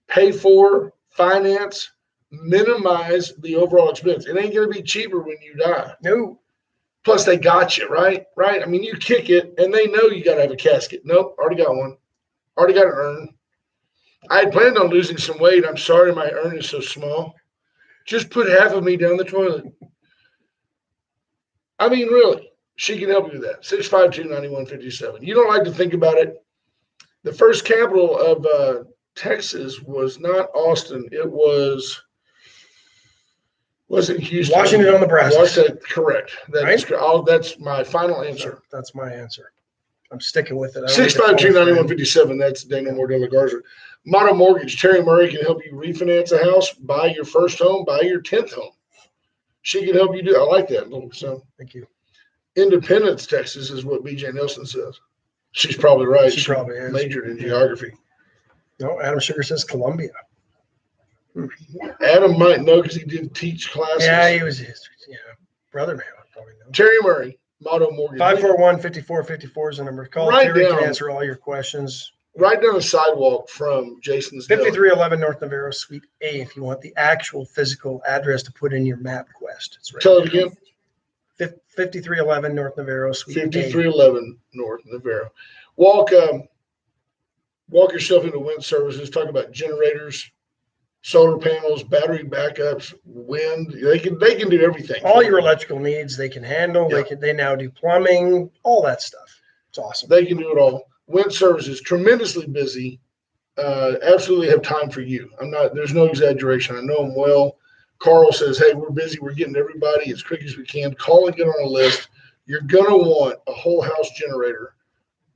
pay for, finance, minimize the overall expense. It ain't going to be cheaper when you die. No. Plus, they got you, right? Right? I mean, you kick it, and they know you got to have a casket. Nope, already got one. Already got an urn. I had planned on losing some weight. I'm sorry my urn is so small. Just put half of me down the toilet. I mean, really, she can help you with that. 652-9157. You don't like to think about it. The first capital of Texas was not Austin. It wasn't Houston. Washington on Nebraska. Washington, correct. Right? That's my final answer. That's my answer. I'm sticking with it. 652-9157. That's Dana Moore de la Garza. Motto Mortgage. Terry Murray can help you refinance a house, buy your first home, buy your 10th home. She can help you do. I like that. So, thank you. Independence, Texas, is what BJ Nelson says. She's probably right. She probably is. Majored in geography. No, Adam Sugar says Columbia. Adam might know because he did teach classes. Yeah, he was his brother, man. I probably know. Terry Murray, Motto Mortgage. 541-5454 is the number. Call Terry can answer all your questions. Right down the sidewalk from Jason's. 5311 North Navarro, Suite A, if you want the actual physical address to put in your MapQuest. It's right. Tell it again. 5311 North Navarro, Suite 5311 North Navarro. Walk yourself into Wind Services. Talk about generators, solar panels, battery backups, wind. They can do everything. All your electrical needs they can handle. Yeah. They now do plumbing, all that stuff. It's awesome. They can do it all. Wind Services, tremendously busy. Absolutely have time for you. There's no exaggeration. I know them well. Carl says, hey, we're busy. We're getting everybody as quick as we can. Call and get on a list. You're going to want a whole house generator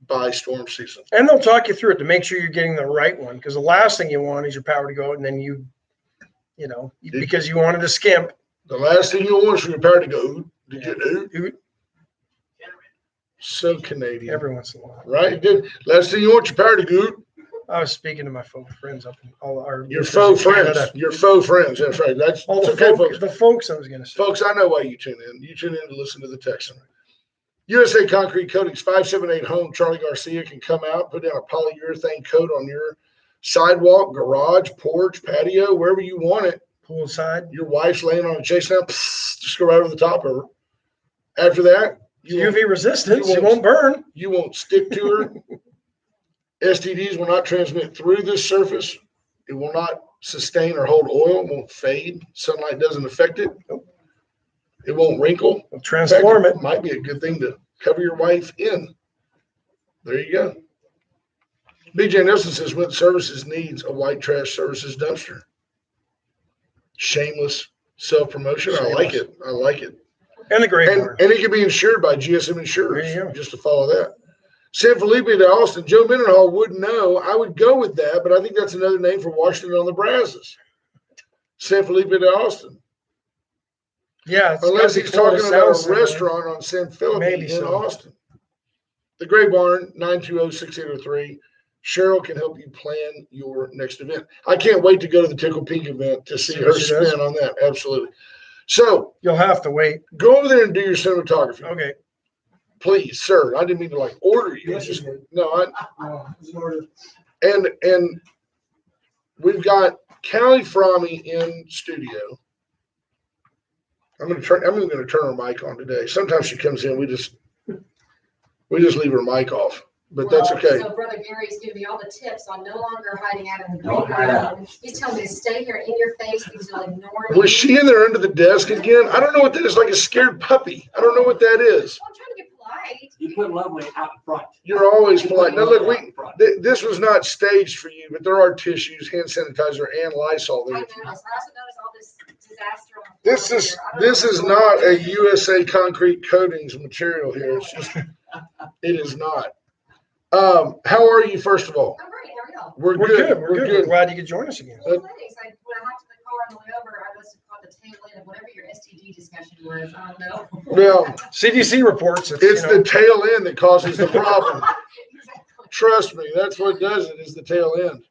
by storm season. And they'll talk you through it to make sure you're getting the right one. Because the last thing you want is your power to go out and then because you wanted to skimp. The last thing you want is for your power to go. Did you do? So Canadian. Every once in a while. Right? Last thing you want your power to go. I was speaking to my faux friends up in all our Your faux in friends. Canada. Your faux friends. That's right. That's All it's the, okay, folk, folks. the folks I was going to say. Folks, I know why you tune in. You tune in to listen to the Texan. USA Concrete Coatings, 578 Home. Charlie Garcia can come out, put down a polyurethane coat on your sidewalk, garage, porch, patio, wherever you want it. Poolside. Your wife's laying on a chase now, just go right over the top of her. After that, UV resistance. you It won't burn. You won't stick to her. STDs will not transmit through this surface. It will not sustain or hold oil. It won't fade. Sunlight doesn't affect it. It won't wrinkle. It'll transform it. Might be a good thing to cover your wife in. There you go. BJ Nelson says, Went Services needs a white trash services dumpster. Shameless self-promotion. I like it. I like it. And the Great Barn. And it can be insured by GSM Insurers. There you go. Just to follow that. San Felipe de Austin. Joe Mendenhall would know. I would go with that, but I think that's another name for Washington on the Brazos. San Felipe de Austin. Yeah. Unless he's talking about a restaurant on San Felipe in Austin. The Gray Barn, 920-6803. Cheryl can help you plan your next event. I can't wait to go to the Tickle Pink event to see her spin on that. Absolutely. So you'll have to wait. Go over there and do your cinematography. Okay. Please, sir. I didn't mean to order you. Yes, you did. No, it's an order. And we've got Callie Fromme in studio. I'm gonna turn her mic on today. Sometimes she comes in, we just leave her mic off. But that's okay. So Brother Gary's giving me all the tips on no longer hiding out in the green. He's telling me to stay here in your face because you'll ignore me. Was she in there under the desk again? I don't know what that is, like a scared puppy. I don't know what that is. I'm trying to get polite. You put Lovely out in front. You're always polite. Now look, this was not staged for you, but there are tissues, hand sanitizer, and Lysol there. I also noticed all this disaster on the floor. This is not a USA Concrete Coatings material here. It's just it is not. How are you, first of all? I'm great. How are y'all? We're good. We're glad you could join us again. Well, thanks. When I hopped in the car on the way over, I must have caught the tail end of whatever your STD discussion was. I don't know. Well, CDC reports it's the tail end that causes the problem. Exactly. Trust me, that's what does it, is the tail end.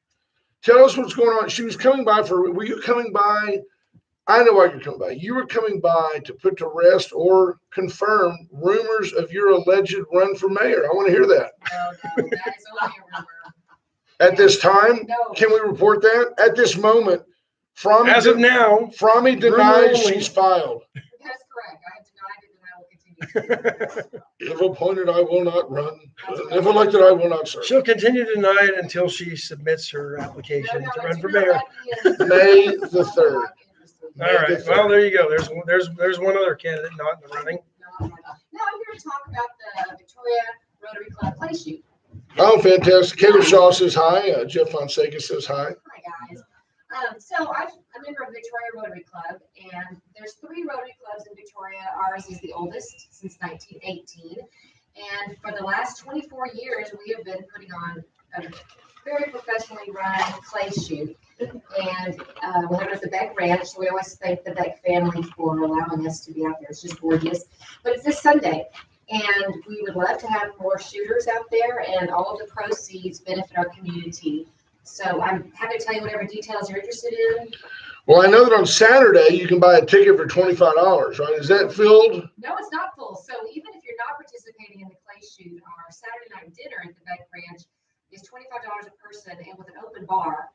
Tell us what's going on. She was coming by were you coming by? I know why you're coming by. You were coming by to put to rest or confirm rumors of your alleged run for mayor. I want to hear that. No, that is only a rumor. At this time, No. can we report that? At this moment, as of now, Fromme denies she's filed. That's correct. I have denied it and I will continue to. If appointed, I will not run. If elected, I will not serve. she'll continue to deny it until she submits her application to run for mayor. May the 3rd. All right. Well, there you go. There's one other candidate not in the running. No, I'm here to talk about the Victoria Rotary Club play shoot. Oh, fantastic. Caleb Shaw says hi. Jeff Fonseca says hi. Hi, guys. So I'm a member of Victoria Rotary Club, and there's 3 Rotary clubs in Victoria. Ours is the oldest since 1918. And for the last 24 years, we have been putting on a very professionally run clay shoot. And we're at the Beck Ranch. We always thank the Beck family for allowing us to be out there. It's just gorgeous. But it's this Sunday. And we would love to have more shooters out there, and all of the proceeds benefit our community. So I'm happy to tell you whatever details you're interested in. Well, I know that on Saturday you can buy a ticket for $25, right? Is that filled? No, it's not full. So even if you're not participating in the clay shoot, our Saturday night dinner at the Beck Ranch is $25 a person and with an open bar.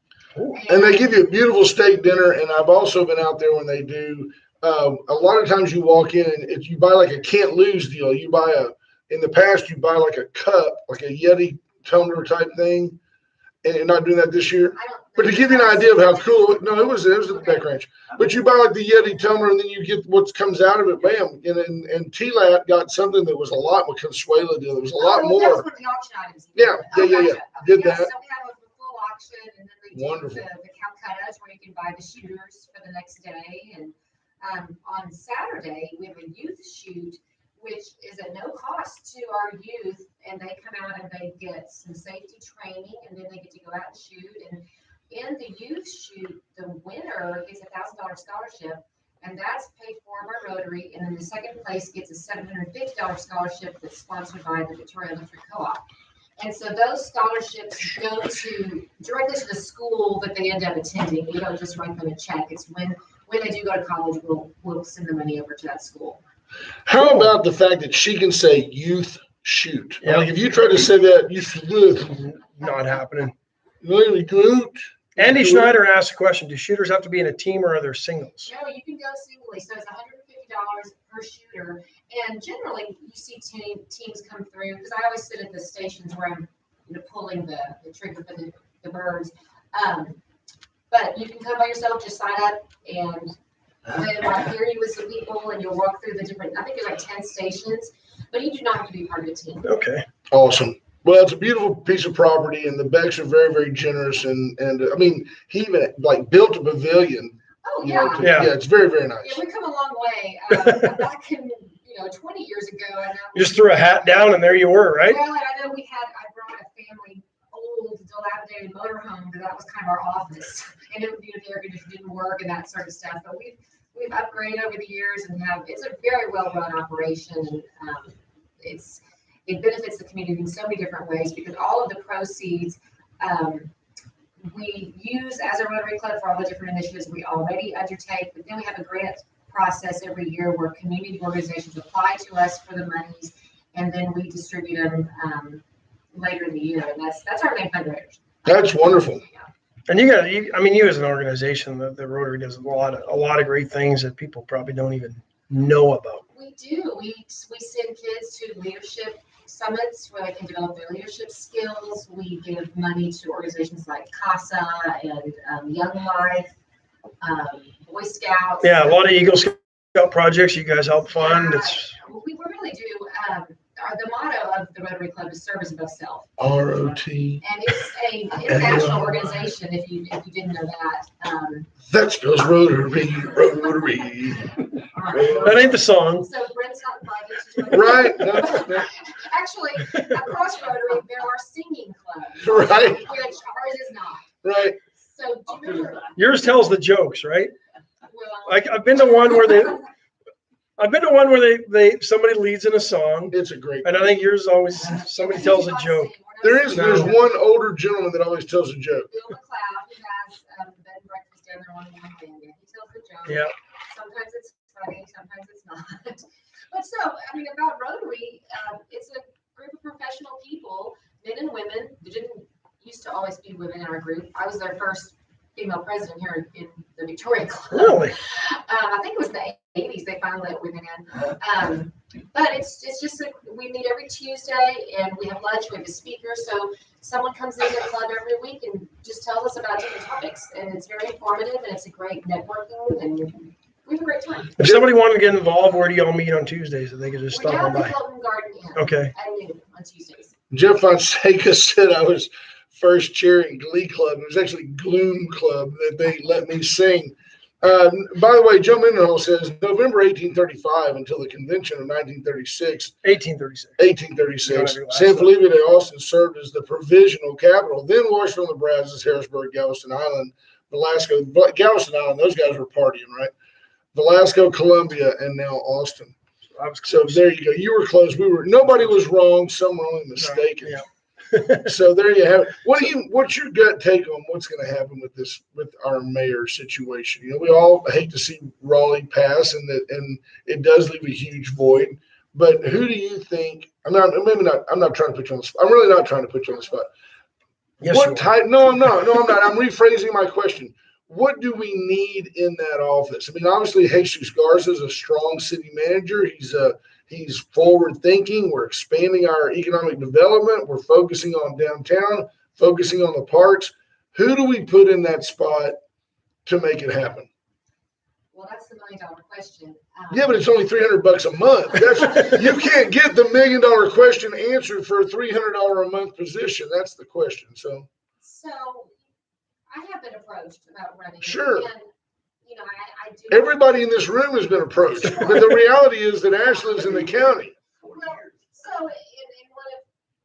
And they give you a beautiful steak dinner. And I've also been out there when they do. A lot of times you walk in and you buy like a can't lose deal. You buy in the past, you buy like a cup, like a Yeti tumbler type thing. And you're not doing that this year. But to give you an idea of how cool, it was at the Beck Ranch. But you buy like the Yeti tumbler and then you get what comes out of it, bam. And T-Lat got something that was a lot with Consuela deal. There was a lot more. That's one of the auction items. Yeah. Did So we that. have a full auction, and then we do Wonderful. the Calcuttas where you can buy the shooters for the next day. And on Saturday, we have a youth shoot, which is at no cost to our youth, and they come out and they get some safety training, and then they get to go out and shoot. And in the youth shoot, the winner gets a $1,000 scholarship, and that's paid for by Rotary. And then the second place gets a $750 scholarship that's sponsored by the Victoria Electric Co-op. And so those scholarships go directly to the school that they end up attending. We don't just write them a check. It's when they do go to college, we'll send the money over to that school. How about the fact that she can say youth shoot? Yeah. Like if you try to say that, you shoot. Not happening. Really good. Andy Schneider asked a question: do shooters have to be in a team or are there singles? No, you can go singly. So it's $150 per shooter. And generally, you see teams come through because I always sit at the stations where I'm pulling the trigger for the birds. But you can come by yourself, just sign up, and then I'll hear you with some people, and you'll walk through the different. I think there's like 10 stations, but you do not have to be part of a team. Okay. Awesome. Well, it's a beautiful piece of property, and the Becks are very, very generous. And I mean, he even like built a pavilion. Oh you know, yeah. Yeah. It's very, very nice. Yeah, we've come a long way. Back in 20 years ago, I know. You just threw a hat down and there you were, right? Well, and I know I brought a family old, dilapidated motorhome, but that was kind of our office. And it, the air conditioning didn't work and that sort of stuff. But we've upgraded over the years and it's a very well-run operation. And it benefits the community in so many different ways because all of the proceeds we use as a Rotary Club for all the different initiatives we already undertake. But then we have a grant process every year where community organizations apply to us for the monies, and then we distribute them later in the year, and that's our main fundraiser. That's wonderful. And you as an organization, the Rotary does a lot of great things that people probably don't even know about. We do. We send kids to leadership summits where they can develop their leadership skills. We give money to organizations like CASA and Young Life. Boy Scouts. Yeah, a lot of Eagle Scout projects you guys help fund. We really do. The motto of the Rotary Club is service above self. ROT. And it's an international organization, if you didn't know that. That spells Rotary. That ain't the song. So Brent's not invited to Right. No. Actually, across Rotary, there are singing clubs. Right. Which ours is not. Right. So do you remember? Yours tells the jokes, right? Well, I've been to one where they somebody leads in a song, It's a great. and I think yours always somebody tells a joke. There's one older gentleman that always tells a joke. Bill McLeod, who has the bed and breakfast down there on One Landing. He tells a joke. Yeah. Sometimes it's funny, sometimes it's not. But so, I mean, about Rotary, it's a group of professional people, men and women. There didn't used to always be women in our group. I was their first female president here in the Victoria Club. Really? I think it was the 80s they finally let women in. But it's just we meet every Tuesday and we have lunch. We have a speaker, so someone comes into the club every week and just tells us about different topics, and it's very informative and it's a great networking, and we have a great time. If somebody wanted to get involved, where do y'all meet on Tuesdays? If they could just We're stop down on at the by. Hilton Garden Inn Okay. at noon on Tuesdays. Jeff Fonseca said I was first cheering Glee Club. It was actually Gloom Club that they let me sing. By the way, Joe Mendenhall says November 1835 until the convention of 1936. 1836. 1836. Yeah, San Felipe de Austin served as the provisional capital. Then Washington, the Brazos, Harrisburg, Galveston Island, Velasco. Galveston Island, those guys were partying, right? Velasco, Columbia, and now Austin. So there you go. You were close. Nobody was wrong. Some were only mistaken. Yeah. So there you have it. What's your gut take on what's going to happen with our mayor situation? You know, we all hate to see Raleigh pass, and it does leave a huge void. But who do you think? I'm not trying to put you on the spot. I'm really not trying to put you on the spot. Yes, What you are. type? No, I'm not. I'm rephrasing my question. What do we need in that office? I mean, obviously, Jesus Garza is a strong city manager. He's forward thinking. We're expanding our economic development. We're focusing on downtown, focusing on the parks. Who do we put in that spot to make it happen? Well, that's the $1 million question. Yeah, but it's only $300 a month. You can't get the $1 million question answered for a $300 a month position. That's the question. So I have been approached about running. Sure. And, I do. everybody in this room has been approached, but the reality is that Ashland's in the county. Well, so, and one of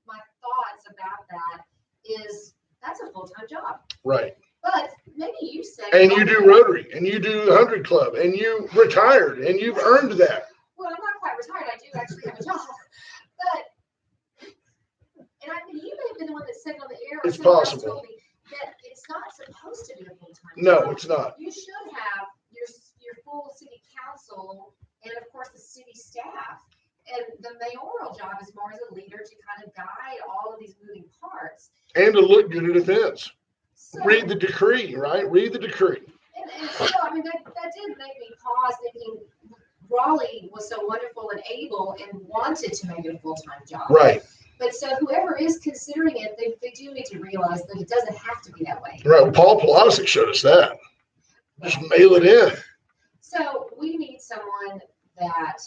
my thoughts about that is that's a full-time job. Right. But maybe you said. And you do Rotary, and you do 100 Club, and you retired, and you've earned that. Well, I'm not quite retired. I do actually have a job. And I could even been the one that said it on the air. It's Someone else possible. told me that it's not supposed to be a full-time No, job. it's not. You should have your full city council and of course the city staff. And the mayoral job is more as a leader to kind of guide all of these moving parts. And to look good at events. So, Read the decree, right? Read the decree. and so, I mean, that did make me pause thinking Raleigh was so wonderful and able and wanted to make it a full-time job. Right, But so whoever is considering it, they do need to realize that it doesn't have to be that way. right. Well, Paul Pulasic showed us that. Just mail it in. So we need someone that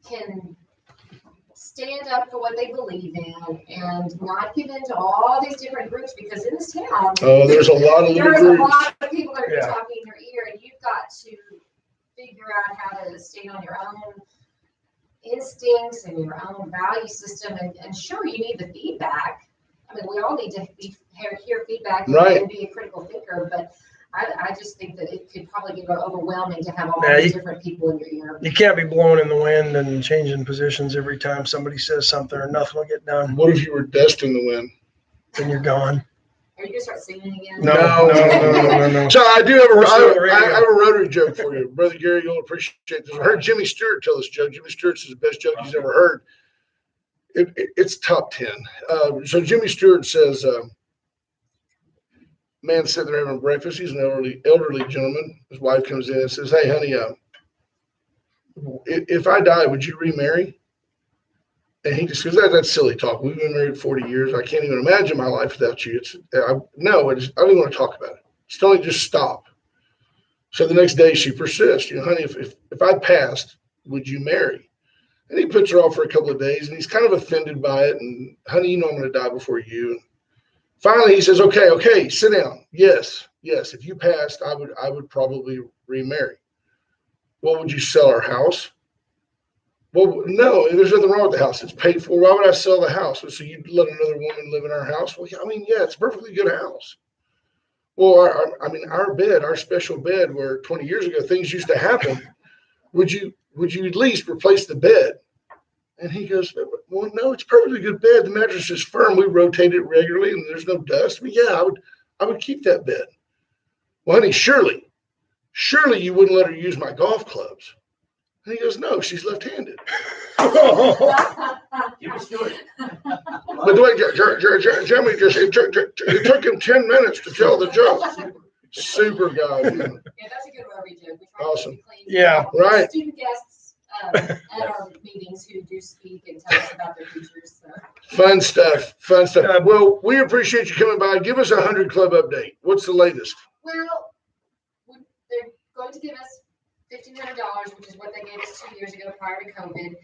can stand up for what they believe in and not give in to all these different groups, because in this town, Oh, there's a lot of little there's a groups. lot of people that are Yeah. talking in your ear, and you've got to figure out how to stand on your own instincts and your own value system. And sure, you need the feedback. I mean, we all need to hear feedback Right. and be a critical thinker, but I just think that it could probably get overwhelming to have all Yeah, these different people in your ear. You can't be blowing in the wind and changing positions every time somebody says something, or nothing will get done. What if you were destined to win? Then you're gone. Are you gonna start singing again? No. So I do have We're still on the radio. I have a Rotary joke for you, Brother Gary. You'll appreciate this. I heard Jimmy Stewart tell this joke. Jimmy Stewart's the best joke he's ever heard. It's top 10. So Jimmy Stewart says, man sitting there having breakfast. He's an elderly gentleman. His wife comes in and says, "Hey, honey, if I die, would you remarry?" And he just goes, "That's silly talk. We've been married 40 years. I can't even imagine my life without you. I don't even want to talk about it. Just only just stop." So the next day she persists. Honey, if I passed, would you marry? And he puts her off for a couple of days, and he's kind of offended by it. And, honey, I'm going to die before you. And finally, he says, okay, sit down. Yes. If you passed, I would probably remarry. Well, would you sell our house? Well, no, there's nothing wrong with the house. It's paid for. Why would I sell the house? So you'd let another woman live in our house? Well, yeah, it's a perfectly good house. Well, our bed, our special bed, where 20 years ago things used to happen, would you at least replace the bed? And he goes, well, no, it's a perfectly good bed. The mattress is firm. We rotate it regularly, and there's no dust. But yeah, I would keep that bed. Well, honey, surely you wouldn't let her use my golf clubs. And he goes, no, she's left-handed. Jimmy Stewart. But the way Jeremy it took him 10 minutes to tell the joke. Super guy. Yeah, that's a good Rotary joke. We try Awesome. to be clean. Yeah. Right. Student guests at our meetings who do speak and tell us about their futures. So. Fun stuff. Well, we appreciate you coming by. Give us a 100 Club update. What's the latest? Well, they're going to give us $1,500, which is what they gave us 2 years ago prior to COVID.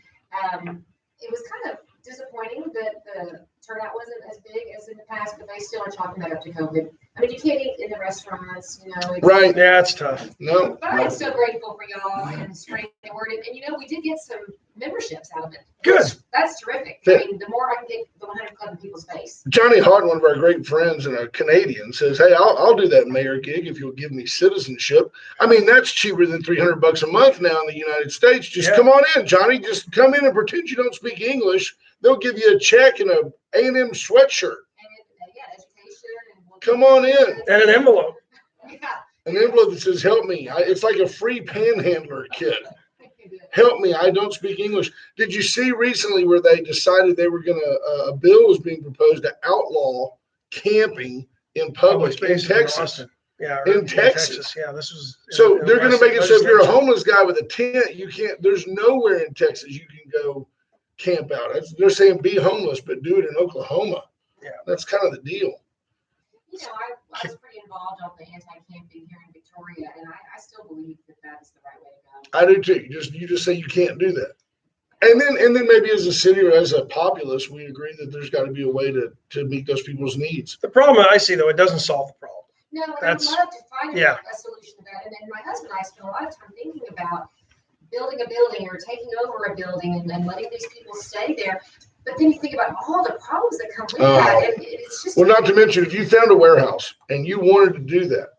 It was kind of disappointing that the turnout wasn't as big as in the past, but they still are chalking that up to COVID. I mean, you can't eat in the restaurants, It's, Right. Yeah, it's tough. No. But I'm so grateful for y'all and spreading the word. And we did get some memberships out of it. Good. That's terrific. Yeah. I mean, the more I can get the 100 Club in people's face. Johnny Hart, one of our great friends and a Canadian, says, "Hey, I'll do that mayor gig if you'll give me citizenship." I mean, that's cheaper than $300 a month now in the United States. Just come on in, Johnny. Just come in and pretend you don't speak English. They'll give you a check and a A&M sweatshirt. And education. And Come on in. And an envelope. Yeah. An envelope that says, "Help me." It's like a free panhandler kit. Help me. I don't speak English. Did you see recently where they decided they were going to, a bill was being proposed to outlaw camping in public in spaces Texas? Austin. Yeah. In Texas. Yeah, this was. So in they're going to make it so if you're a legislature. homeless guy with a tent, you can't, there's nowhere in Texas you can go camp out. They're saying be homeless, but do it in Oklahoma. Yeah. That's kind of the deal. I was pretty involved on the anti-camping here in Victoria, and I still believe that is the right way to go. I do too. You just say you can't do that. And then maybe as a city or as a populace, we agree that there's got to be a way to meet those people's needs. The problem I see, though, it doesn't solve the problem. No, and I'd That's- love to find yeah. a solution to that. And my husband and I spent a lot of time thinking about building a building or taking over a building and letting these people stay there. But then you think about all the problems that come with that. And it's just Well, not to mention, if you found a warehouse and you wanted to do that,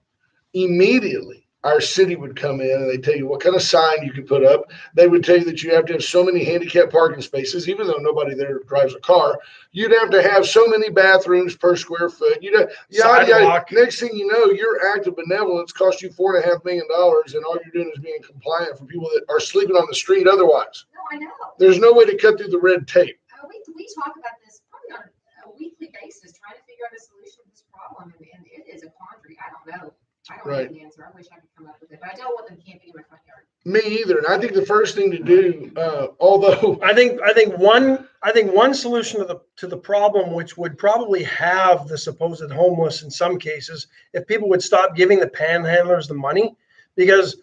immediately our city would come in and they tell you what kind of sign you can put up. They would tell you that you have to have so many handicap parking spaces, even though nobody there drives a car. You'd have to have so many bathrooms per square foot. You'd have, yada, yada. Sidewalk. Next thing you know, your act of benevolence cost you $4.5 million, and all you're doing is being compliant for people that are sleeping on the street otherwise. No, I know. There's no way to cut through the red tape. We talk about this probably on a weekly basis, trying to figure out a solution to this problem, and it is a quandary. I don't know. I don't Right. have an answer. I wish I could come up with it, but I don't want them camping in my front yard. Me either. And I think the first thing to do, although I think one solution to the problem, which would probably have the supposed homeless in some cases, if people would stop giving the panhandlers the money, because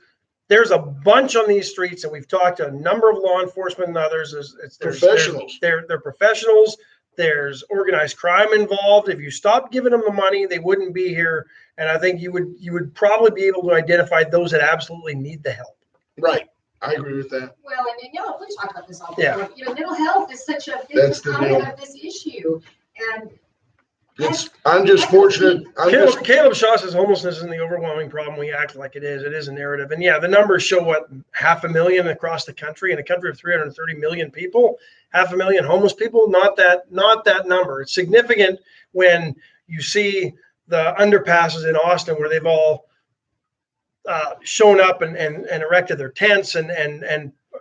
there's a bunch on these streets, and we've talked to a number of law enforcement and others. Professionals. They're professionals. There's organized crime involved. If you stop giving them the money, they wouldn't be here. And I think you would probably be able to identify those that absolutely need the help. right. I agree with that. Well, and you know, we talk about this all the Yeah. time. You know, mental health is such a big That's the component deal. of this issue, and I'm just fortunate. Caleb Shaw says homelessness isn't the overwhelming problem. We act like it is. It is a narrative. And yeah, the numbers show what, 500,000 across the country, in a country of 330 million people, 500,000 homeless people. Not that number. It's significant when you see the underpasses in Austin where they've all shown up and erected their tents and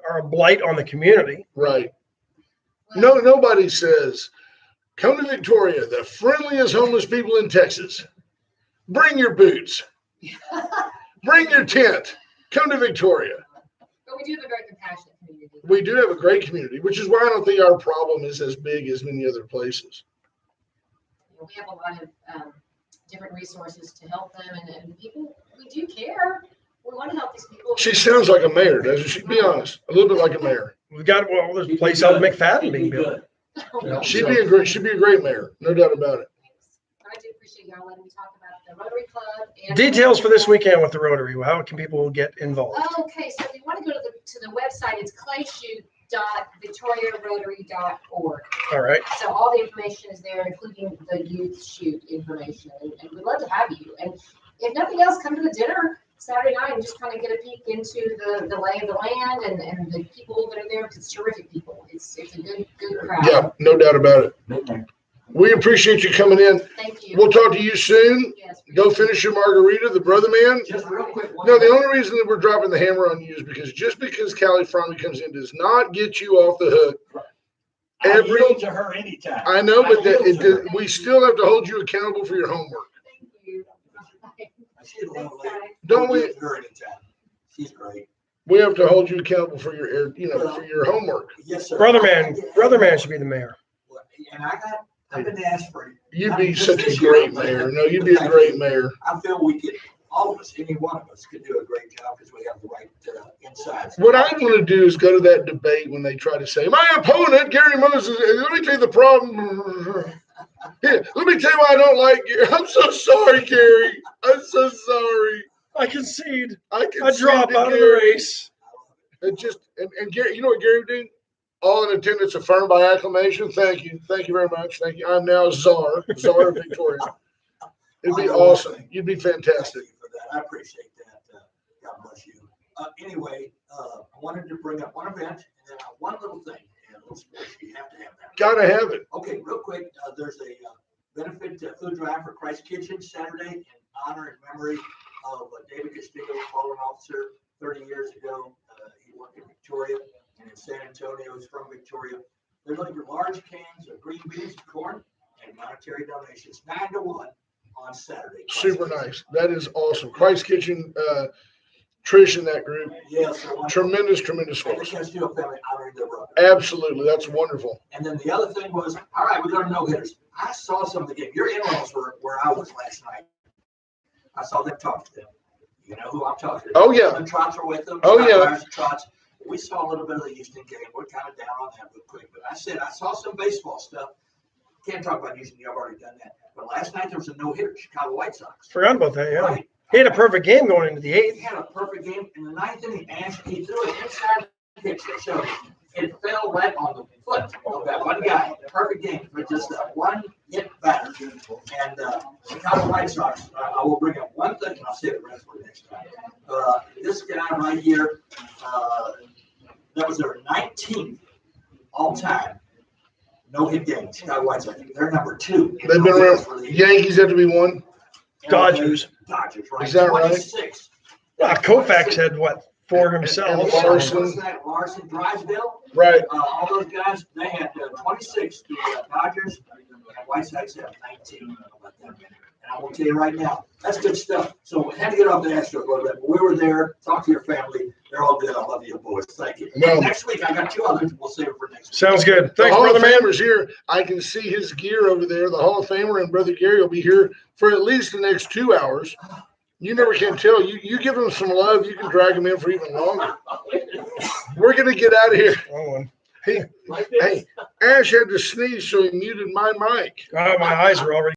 are a blight on the community. Right. No, nobody says, come to Victoria, the friendliest homeless people in Texas. Bring your boots. Bring your tent. Come to Victoria. but we do have a very compassionate community. We do have a great community, which is why I don't think our problem is as big as many other places. You know, we have a lot of different resources to help them, and people, we do care. We want to help these people. She sounds like a mayor, doesn't she? Be honest, a little bit like a mayor. We've got, well, there's a place out in McFadden being built. She'd be a great mayor, no doubt about it. I do appreciate y'all letting me talk about the Rotary Club. And Details for this weekend with the Rotary. How can people get involved? Okay, so if you want to go to the website, it's clayshoot.victoriarotary.org. All right. So all the information is there, including the youth shoot information, and we'd love to have you. And if nothing else, come to the dinner Saturday night and just kind of get a peek into the lay of the land and the people that are there. It's terrific people. It's a good crowd. Yeah, no doubt about it. We appreciate you coming in. Thank you. We'll talk to you soon. Yes. Go finish your margarita, the brother man. Just real quick. No, the only reason that we're dropping the hammer on you is because just because Callie Frommy comes in does not get you off the hook. I yield to her anytime. I know, but yield to her. we still have to hold you accountable for your homework. Thank you. She's a little late. Don't I we? yield to her anytime. She's great. We have to hold you accountable for your, for your homework. Yes, sir. Brother man should be the mayor. And I've been asked for. You'd be such a great mayor. No, you'd be a great mayor. I feel we could, all of us, any one of us could do a great job because we have the right insights. What I want to do is go to that debate when they try to say, my opponent, Gary Moses, let me tell you the problem. Here, let me tell you why I don't like Gary. I'm so sorry, Gary. I'm so sorry. I concede. I I drop out of the race. And Gary, you know what Gary would do? All in attendance affirmed by acclamation. Thank you. Thank you very much. Thank you. I'm now Czar of Victoria. It'd be awesome. You'd be fantastic. Thank you for that. I appreciate that. God bless you. Anyway, I wanted to bring up one event and then one little thing. And let's, you have to have that. Gotta have it. Okay, real quick, there's a benefit food drive for Christ Kitchen Saturday in honor and memory of David Castillo, fallen officer 30 years ago. He worked in Victoria and in San Antonio. He's from Victoria. They're looking for large cans of green beans and corn and monetary donations, 9 to 1 on Saturday. Super nice. That is awesome. Christ Kitchen, Trish and that group. Yes. Tremendous And the folks. Castillo family honoring their brother. Absolutely. That's wonderful. And then the other thing was, all right, we're going to no hitters. I saw some of the game. Your in-laws were where I was last night. I saw them talk to them. You know who I'm talking to. Oh, yeah. The Trots were with them. Oh, Scott yeah. Myers and Trots. We saw a little bit of the Houston game. We're kind of down on that real quick. But I said, I saw some baseball stuff. Can't talk about Houston. You've already done that. But last night there was a no-hitter, Chicago White Sox. Forgot about that, yeah. Right. He had a perfect game going into the He 8th. had a perfect game in the 9th inning. And he threw an inside pitch that showed. it fell right on the foot of that one guy. Perfect game, but just that one hit batter. And Chicago White Sox, I will bring up one thing, and I'll save the rest for next time. This guy right here, that was their 19th all-time no-hit game. Chicago White Sox, they're number 2. They've been around. Yankees have to be one. Dodgers. Dodgers, right? Is that right? 26. Koufax had what, 4 himself. And so- Larson. What's that? Larson, Drysdale, Right. all those guys, they had 26. The Dodgers and White Sox have 19. And I will tell you right now, that's good stuff. So we had to get off the Astros a little bit. But we were there. Talk to your family. They're all good. I love you, boys. Thank you. Well- Next week, I got 2 others. We'll save it for next week. Sounds good. The Thanks, Hall brother of man. Famer's here. I can see his gear over there. The Hall of Famer and Brother Gary will be here for at least the next 2 hours. You never can tell. You give him some love, you can drag him in for even longer. We're going to get out of here. Wrong one. Like this. Hey, Ash had to sneeze, so he muted my mic. Oh, my eyes are already